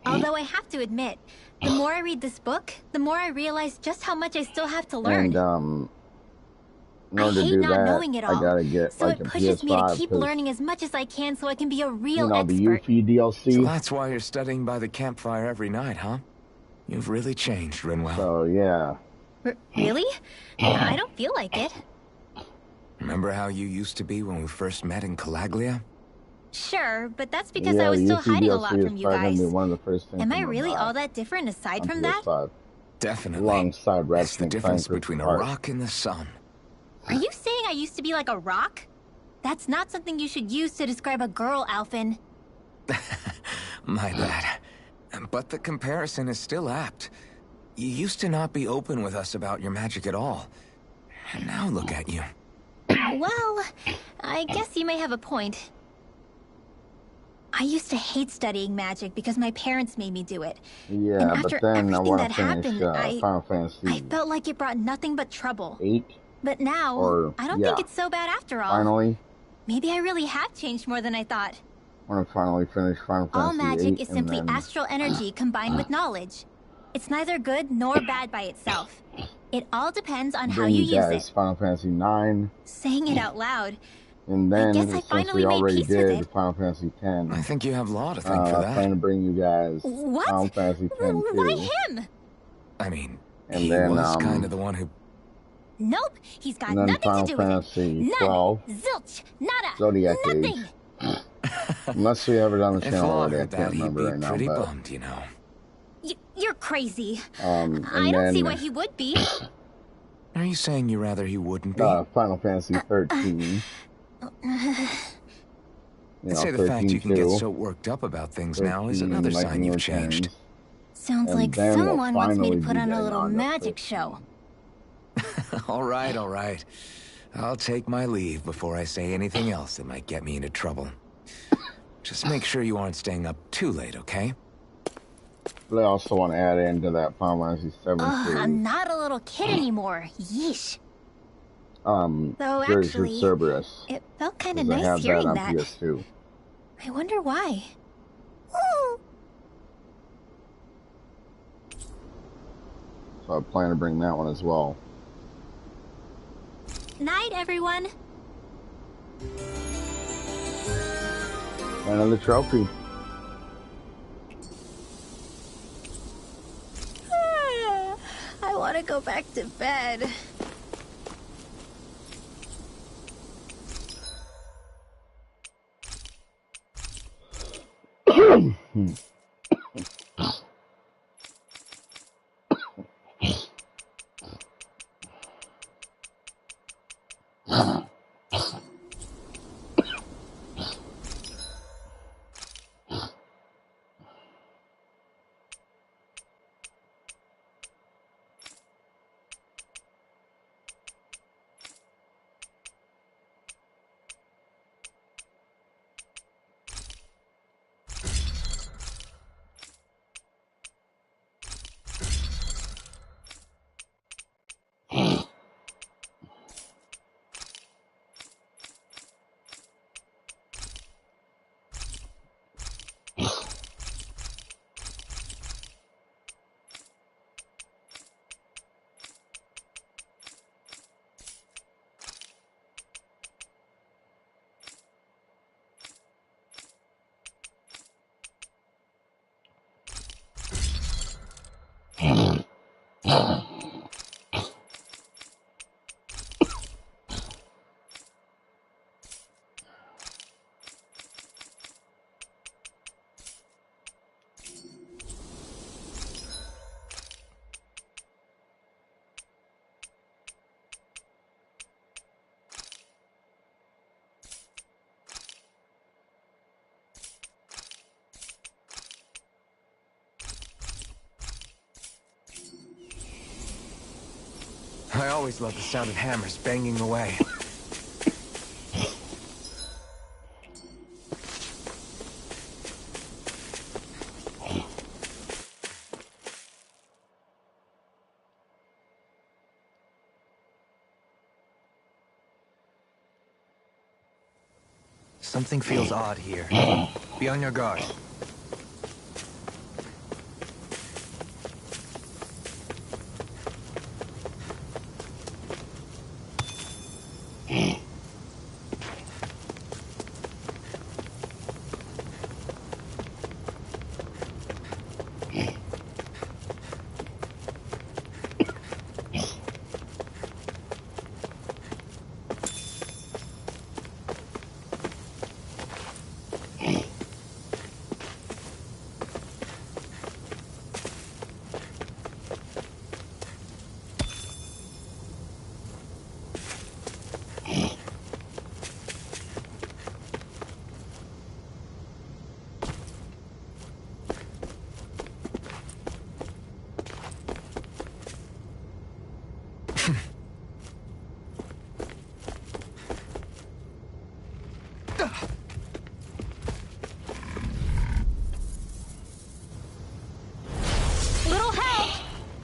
Although I have to admit, the more I read this book, the more I realize just how much I still have to learn. And in I order to hate do not that, knowing it all. I gotta get So like it a pushes me to PS5 keep because learning as much as I can so I can be a you real know the expert. Yuffie DLC. So that's why you're studying by the campfire every night, huh? You've really changed, Rinwell. So yeah, Really? I don't feel like it. Remember how you used to be when we first met in Calaglia? Sure, but that's because yeah, I was the still Yuffie hiding a DLC lot is from you probably gonna guys. be one of the first things Am I I'm really gonna all buy that different aside on from that? PS5. Definitely. Alongside Ratchet That's the and difference Clank between a Rift rock and the sun. Are you saying I used to be like a rock? That's not something you should use to describe a girl, Alphen. My bad. But the comparison is still apt. You used to not be open with us about your magic at all. And now look at you. Well, I guess you may have a point. I used to hate studying magic because my parents made me do it. Yeah, And but after then I everything want that to finish happened, Final Fantasy I felt like it brought nothing but trouble. 8. But now, Or, I don't yeah, think it's so bad after all. Finally, Maybe I really have changed more than I thought. I want to finally finish Final All Fantasy magic 8 is and simply then astral energy combined with knowledge. It's neither good nor bad by itself. It all depends on how bring you you use guys it. Final Fantasy 9, Saying it out loud, and then guess I since finally we made already peace with did it. Final Fantasy 10, I think you have Law to thank for I plan to that. bring you guys What? Final Fantasy 10 Why too. him? I mean, And he then, was kind of the one who... Nope, he's got And then nothing Final to do with Fantasy it. 12, None. Zilch. Nada. Zodiac Nothing. Age. Unless we have it on the If channel Law already, I heard can't that, he'd remember be right now. pretty But bummed, you know. You're crazy. and I don't see then why he would be. Are you saying you rather he wouldn't be? Final Fantasy 13. You I'd know, say the fact you can get 13 so worked up about things now is 13, another like sign New you've changed. Returns. Sounds And like then we'll someone wants me to finally put be on a getting little on to magic 15. show. All right, all right. I'll take my leave before I say anything else that might get me into trouble. Just make sure you aren't staying up too late, okay? But I also want to add into that Final Fantasy 7 Ugh, series. I'm not a little kid anymore. Yeesh. Though Gears of actually, Cerberus. it felt kind of 'Cause I nice have hearing that on that. PS2. I wonder why. So I plan to bring that one as well. Night, everyone. Another trophy. I want to go back to bed. I always love the sound of hammers banging away. Something feels odd here. Be on your guard. Little help!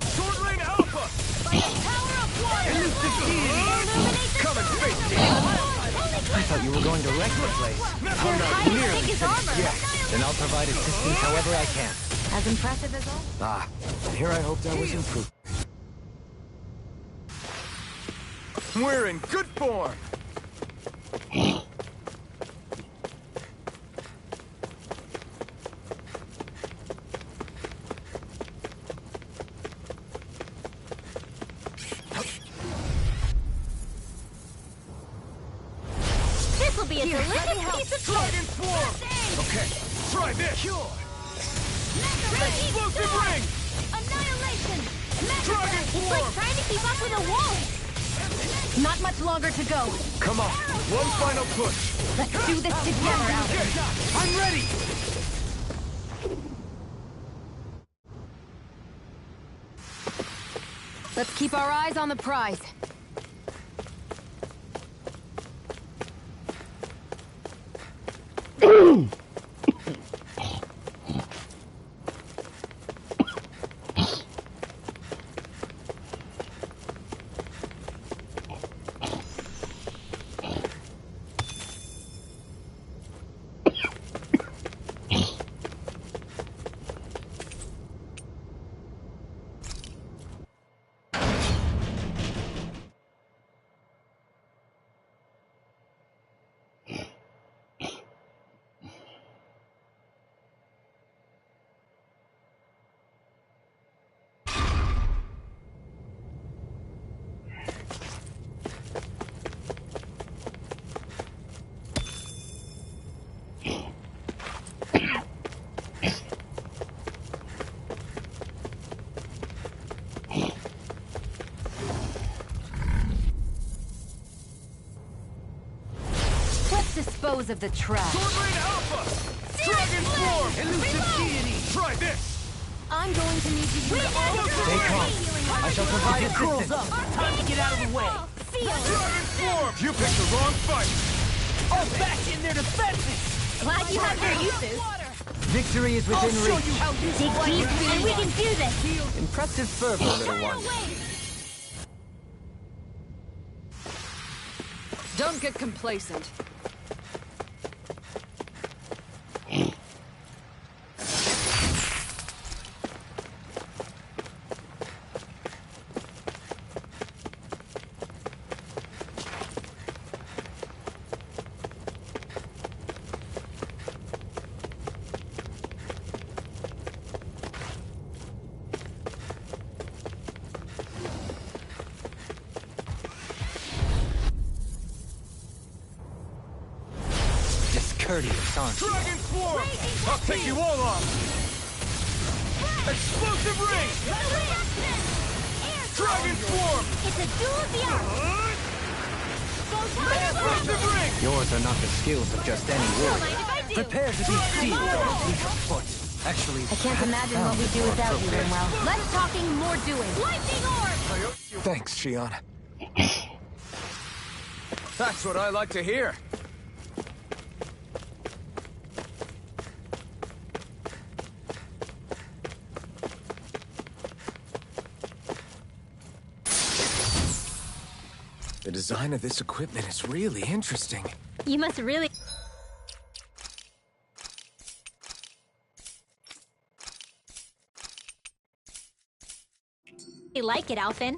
Sword Ring Alpha! By the power of water! Elusive deity! Come and face me! I thought you were going to wreck the place. You're hiding to take his armor! Then I'll provide assistance however I can. As impressive as all. Ah, and here I hoped I was improved. We're in good form! This'll be a delicious piece of Dragon cake! Swarm! Okay, try this! Cure! Explosive Ring! Annihilation! Dragon It's like Swarm! trying to keep up with a wall! Not much longer to go. Come on, one final push! Let's do this together, Alvin. I'm ready! Let's keep our eyes on the prize. Let's dispose of the trash. Sword Ring Alpha! Dragon Swarm! Elusive deity! Try this! I'm going to need to use all of Stay calm. I shall provide assistance. Time to get out of the way. Dragon Swarm! You picked the wrong fight! All back in their defenses. Glad you have your uses. Victory is I'll within show reach. you how Dig useful I deep, can and be. we can do this. Impressive fervor, little one. Don't get complacent. Discourteous, aren't you? Dragon Swarm! I'll take you all on! Explosive Ring! Dragon Swarm! It's a duel of the arts. Explosive Ring! Yours are not the skills of just any Don't warrior. mind if I do. Prepare to be sealed on weak foot. Actually, I can't imagine what we do without you, Rinwell. Less talking, more doing. Lightning orb! Thanks, Shion. That's what I like to hear. The design of this equipment is really interesting. You must really... like it, Alphen.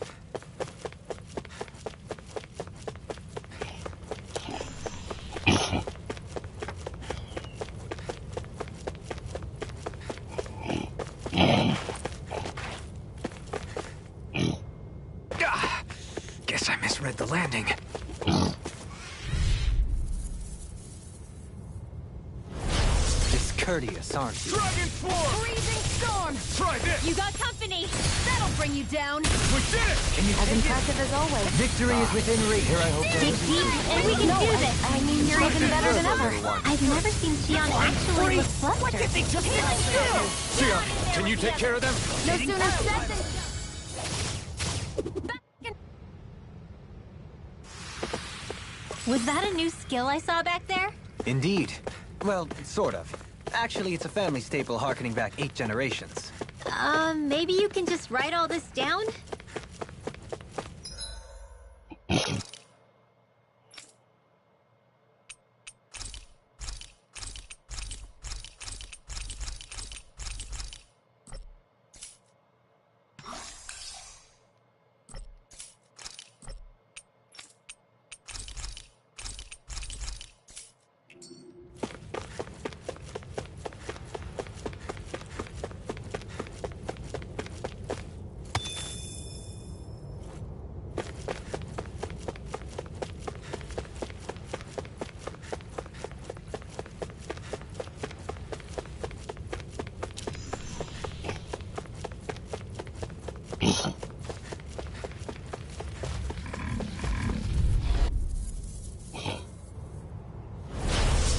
Guess I misread the landing. Discourteous, aren't you? Dragon Form! Freezing storm! Try this! You got company! That'll bring you down. We did it! Can you As take it? impressive as always. Victory is within reach. Here I hope Dig deep, and we can do this! I mean, you're even better than ever. I've never seen Shion actually look flustered. Shion, can you take care of them? No sooner said than... Was that a new skill I saw back there? Indeed. Well, sort of. Actually, it's a family staple harkening back 8 generations. Maybe you can just write all this down?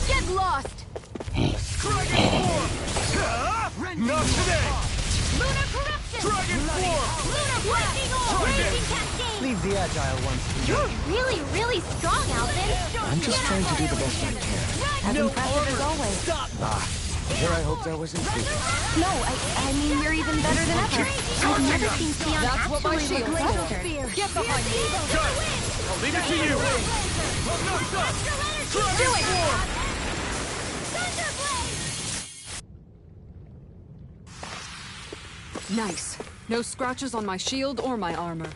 Get lost! Dragon Form! Not today! Lunar corruption! Dragon Form! Lunar lightning orb! Raging cascade! Leave the agile ones to me. You're really, really strong, Alvin! I'm just trying to do the best I can. As impressive as always. Here I hoped I was included. No, I mean, you're even better than ever. I've never seen Shion That's what my actually shield look says. flustered. Get behind me! I'll leave it to you! I'm not done! Dragon Form! Nice. No scratches on my shield or my armor.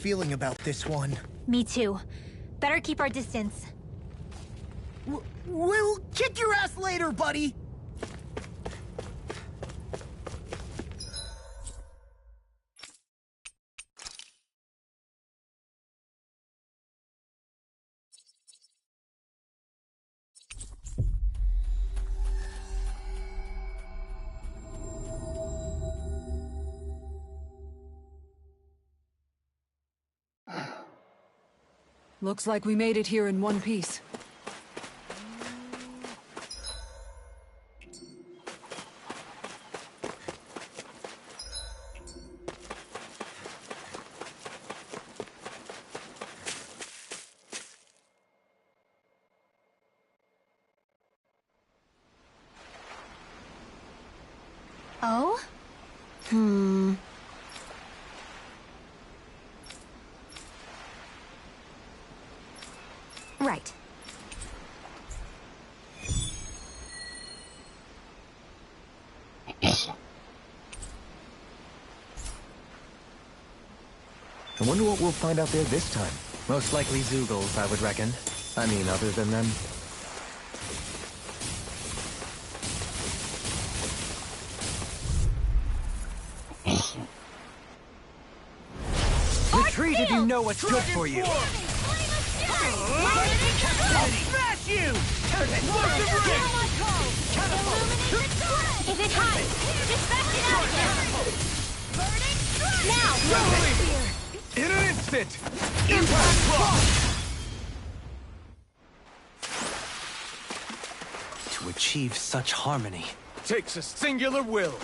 Feeling about this one. Me too. Better keep our distance. We'll kick your ass later, buddy! Looks like we made it here in one piece. I wonder what we'll find out there this time. Most likely Zoogles, I would reckon. I mean, other than them. Retreat if you know what's good for you! Smash you! If it hides, just bash it out again! Now! In an instant! Impact block! To achieve such harmony. Takes a singular will.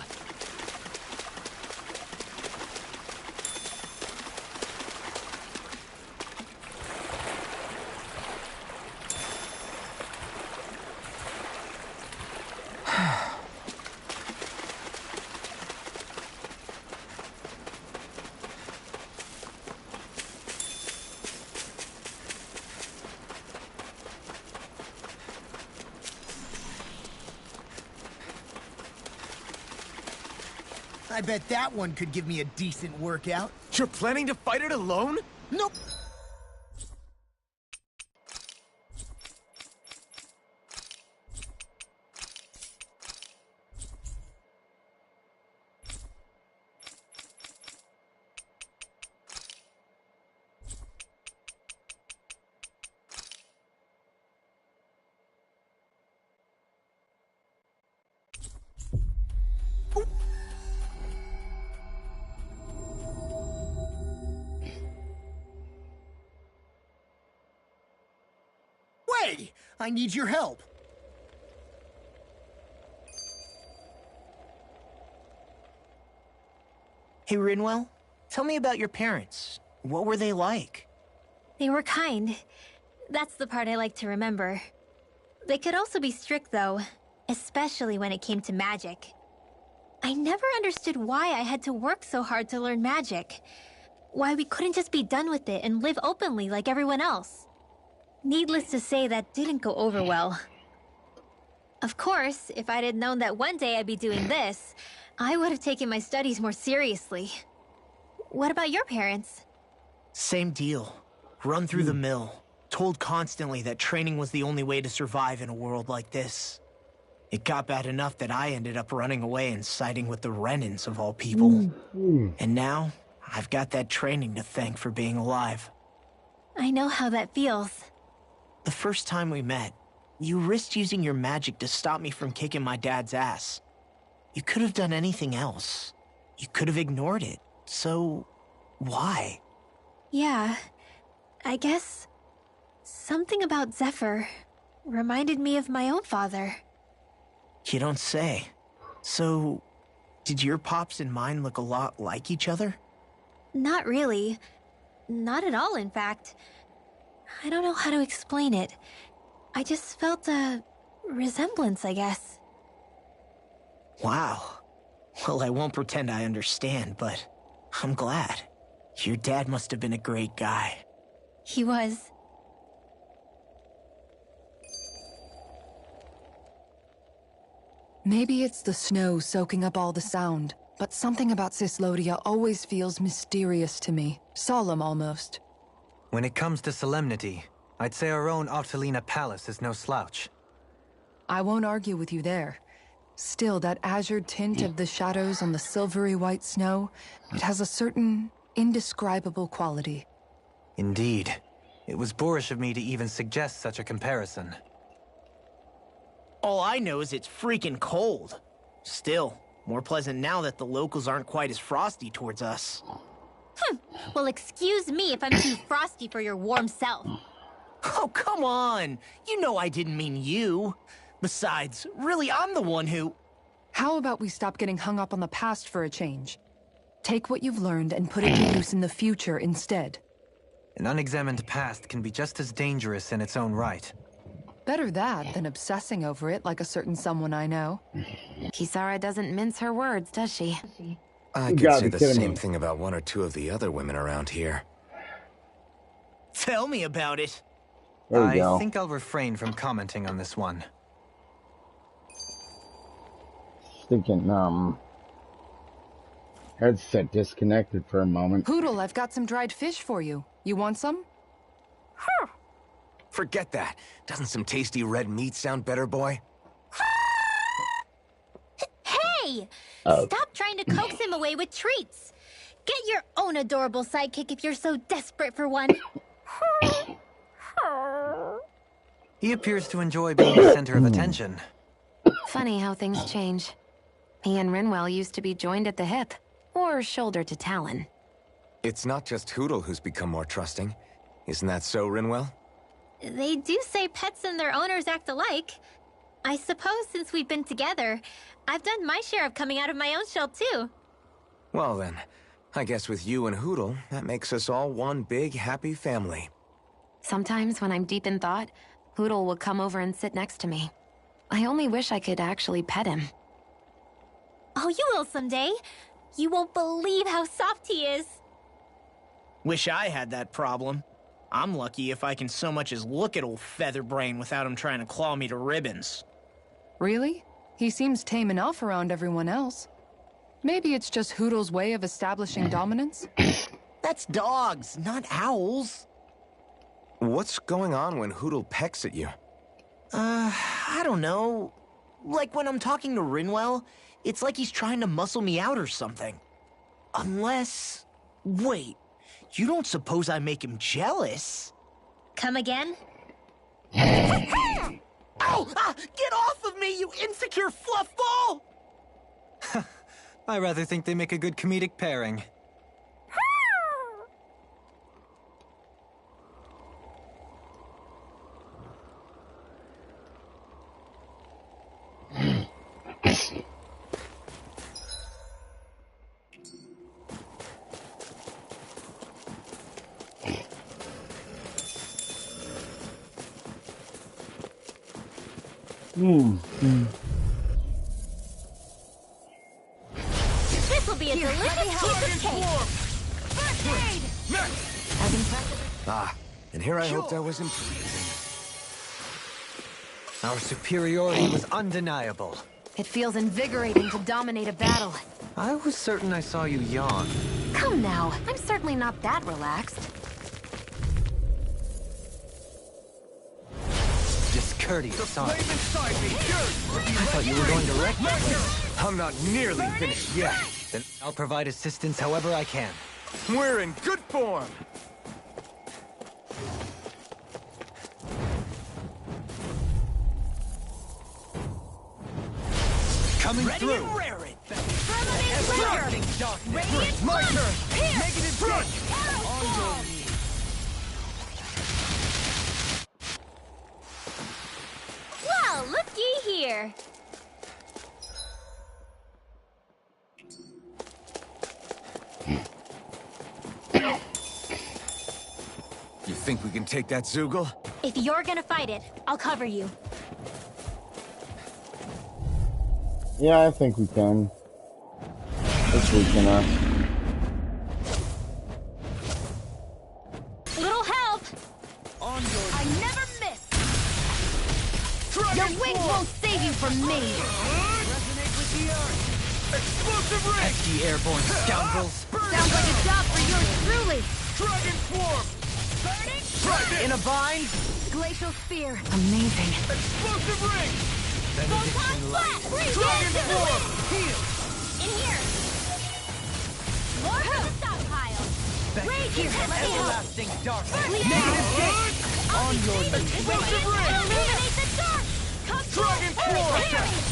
I bet that one could give me a decent workout. You're planning to fight it alone? Nope. Hey, I need your help. Hey, Rinwell, tell me about your parents. What were they like? They were kind. That's the part I like to remember. They could also be strict, though, especially when it came to magic. I never understood why I had to work so hard to learn magic. Why we couldn't just be done with it and live openly like everyone else. Needless to say, that didn't go over well. Of course, if I'd had known that one day I'd be doing this, I would have taken my studies more seriously. What about your parents? Same deal. Run through the mill. Told constantly that training was the only way to survive in a world like this. It got bad enough that I ended up running away and siding with the Renans of all people. And now, I've got that training to thank for being alive. I know how that feels. The first time we met, you risked using your magic to stop me from kicking my dad's ass. You could have done anything else. You could have ignored it. So, why? Yeah, I guess something about Zephyr reminded me of my own father. You don't say. So, did your pops and mine look a lot like each other? Not really. Not at all, in fact. I don't know how to explain it. I just felt a resemblance, I guess. Wow. Well, I won't pretend I understand, but I'm glad. Your dad must have been a great guy. He was. Maybe it's the snow soaking up all the sound, but something about Cislodia always feels mysterious to me. Solemn, almost. When it comes to solemnity, I'd say our own Octalina Palace is no slouch. I won't argue with you there. Still, that azure tint of the shadows on the silvery white snow, it has a certain indescribable quality. Indeed. It was boorish of me to even suggest such a comparison. All I know is it's freaking cold. Still, more pleasant now that the locals aren't quite as frosty towards us. Well, excuse me if I'm too frosty for your warm self. Oh, come on! You know I didn't mean you. Besides, really, I'm the one who... How about we stop getting hung up on the past for a change? Take what you've learned and put it to use in the future instead. An unexamined past can be just as dangerous in its own right. Better that than obsessing over it like a certain someone I know. Kisara doesn't mince her words, does she? I You could gotta say be the kidding same me. thing about one or two of the other women around here. Tell me about it. There we I go. think I'll refrain from commenting on this one. Thinking, Headset disconnected for a moment. Poodle, I've got some dried fish for you. You want some? Forget that. Doesn't some tasty red meat sound better, boy? Hey! Stop trying to coax him away with treats. Get your own adorable sidekick if you're so desperate for one. He appears to enjoy being the center of attention. Funny how things change. He and Rinwell used to be joined at the hip, or shoulder to talon. It's not just Hootle who's become more trusting. Isn't that so, Rinwell? They do say pets and their owners act alike. I suppose since we've been together, I've done my share of coming out of my own shell too. Well then, I guess with you and Hootle, that makes us all one big happy family. Sometimes when I'm deep in thought, Hootle will come over and sit next to me. I only wish I could actually pet him. Oh, you will someday. You won't believe how soft he is. Wish I had that problem. I'm lucky if I can so much as look at old Featherbrain without him trying to claw me to ribbons. Really? He seems tame enough around everyone else. Maybe it's just Hoodle's way of establishing dominance? That's dogs, not owls. What's going on when Hootle pecks at you? I don't know. Like when I'm talking to Rinwell, it's like he's trying to muscle me out or something. Unless... Wait, you don't suppose I make him jealous? Come again? Ow! Get off of me, you insecure fluffball! I rather think they make a good comedic pairing. This will be a delicious piece of cake. Ah, and here I hoped I was improving. Our superiority was undeniable. It feels invigorating to dominate a battle. I was certain I saw you yawn. Come now, I'm certainly not that relaxed. Discourteous son. I thought you were going to wreck me. I'm not nearly finished yet. Then I'll provide assistance however I can. We're in good form. Coming Ready through. and raring! My turn. Negative front! Well, looky here. You think we can take that Zoogle? If you're gonna fight it, I'll cover you. Yeah, I think we can. It's weak enough. Little help! I never miss! Your wings won't save you from me! Explosive ring! Pesky airborne scoundrels. Sounds like a job for yours truly. Dragon form! In a bind? Glacial Spear. Amazing. Explosive ring! Photon blast! Dragon form! In here! More to the stockpile! Rage here! Let me help! Everlasting darkness. Negative gate! On your knees! Explosive ring! Illuminate the dark! Come Dragon form!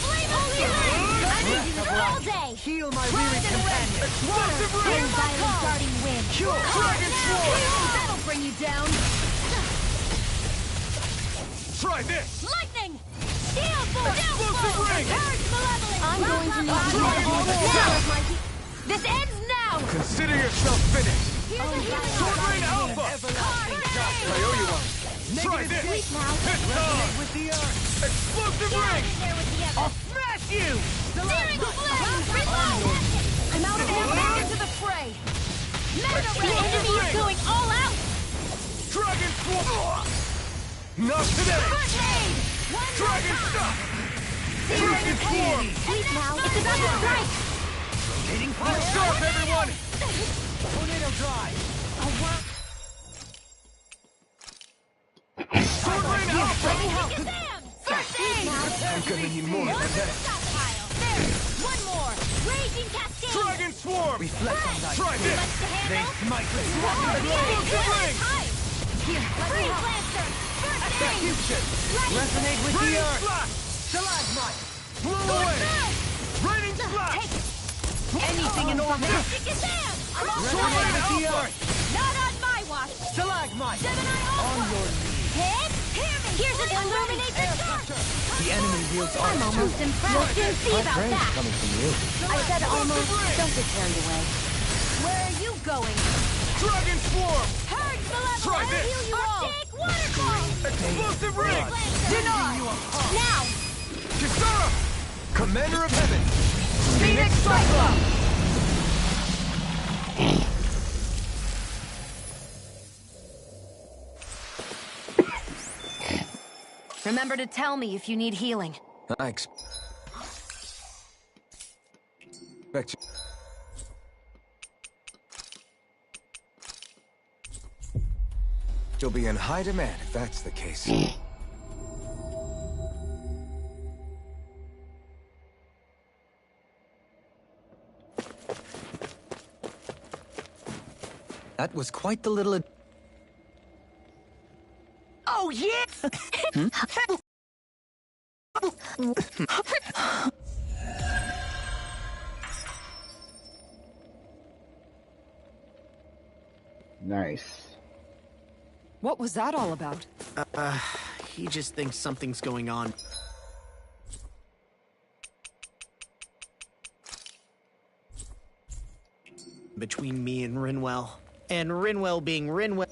Flame holy ring! I need you all day! Heal my weary companion. Explosive ring! Violent darting wind! Dragon form! That'll bring you down! Try this! Lightning! Shield force! Explosive ring! Purge malevolence! I'm going to need Dragon you form! This ends now! Consider yourself finished! Here's a healing Sword Rain Alpha! I owe you one. Try this! Sleep now! Hit time! With the earth. Explosive ring! In there with the others! Smash you! Searing flame! Reload! I'm out of ammo. Back into the fray. The enemy is going all out! Dragon form! Not today! First aid! Dragon stop! Dragon form! Sleep now! It's about to strike! Stop, everyone! dry! Sword rain out! First aid! I'm gonna need more than that. Stockpile! There! One more! Raging cascade! Dragon swarm! Reflect on that. Try this! Let's the They handle! smite with Explosive ring! Here, freeze lancer! First aid! Execution! Ready! resonate with the Raining earth! slash! Stalagmite! Blow away! Raining slash! Anything in orbit! Shazam! I'm on Resonate fire! with the earth! Not on my watch! Stalagmite! Gemini On Alpha! your knees! Hit! Hear me! Here's an illuminate the dark! The enemy wields I'm arms almost too. impressed. We'll soon see about that! coming from you. I said almost. Don't get carried away. Where are you going? Dragon swarm! Purge the level! Try I'll this. heal you all! Arctic waterfall! Explosive ring! Deny! Now! Kisara! Commander of Heaven! Phoenix Cyclone! Remember to tell me if you need healing. I expect you. You'll be in high demand if that's the case. That was quite the little... Oh, yeah! Nice. What was that all about? He just thinks something's going on. Between me and Rinwell. And Rinwell being Rinwell.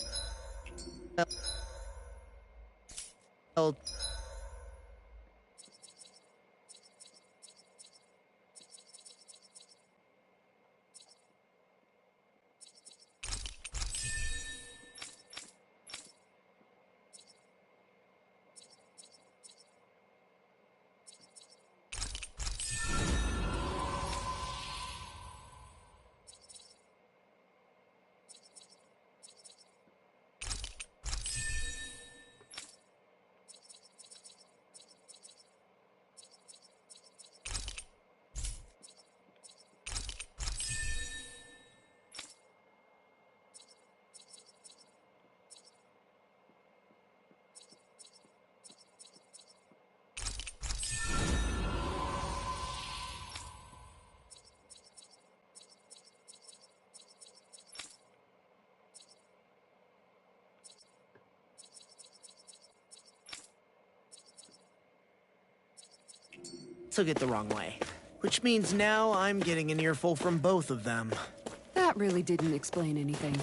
Took it the wrong way. Which means now I'm getting an earful from both of them. That really didn't explain anything.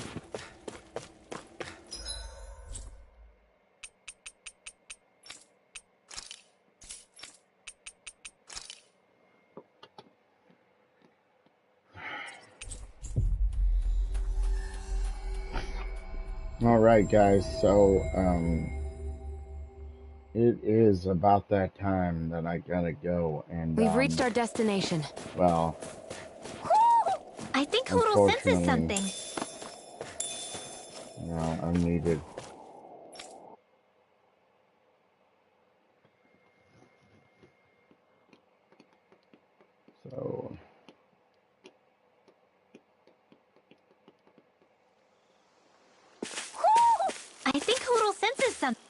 Alright guys, so it is about that time that I gotta go, and We've reached our destination. well, I think Hoodle senses something. I'm needed. So I think Hoodle senses something.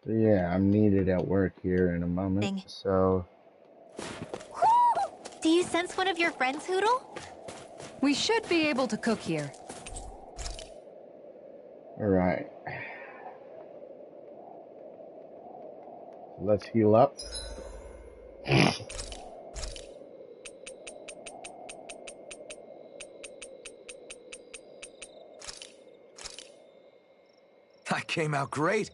yeah, I'm needed at work here in a moment. So Do you sense one of your friends, Hoodle? We should be able to cook here. alright. Let's heal up. I came out great.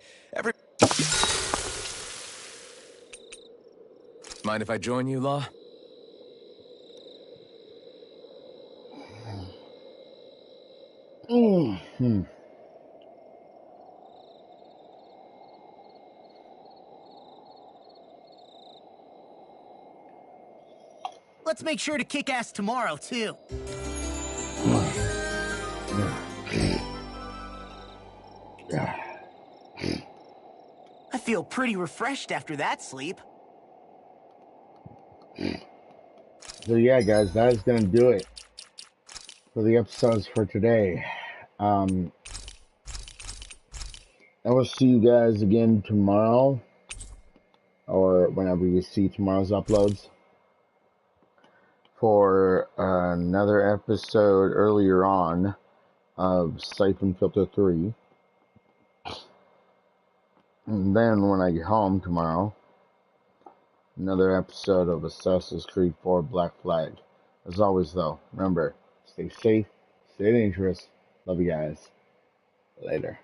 Mind if I join you, Law? Let's make sure to kick ass tomorrow, too. I feel pretty refreshed after that sleep. So yeah, guys, that is going to do it for the episodes for today. I will see you guys again tomorrow, or whenever you see tomorrow's uploads, for another episode earlier on of Siphon Filter 3. And then when I get home tomorrow, another episode of Assassin's Creed 4 Black Flag. As always, though, remember, stay safe, stay dangerous. Love you guys. Later.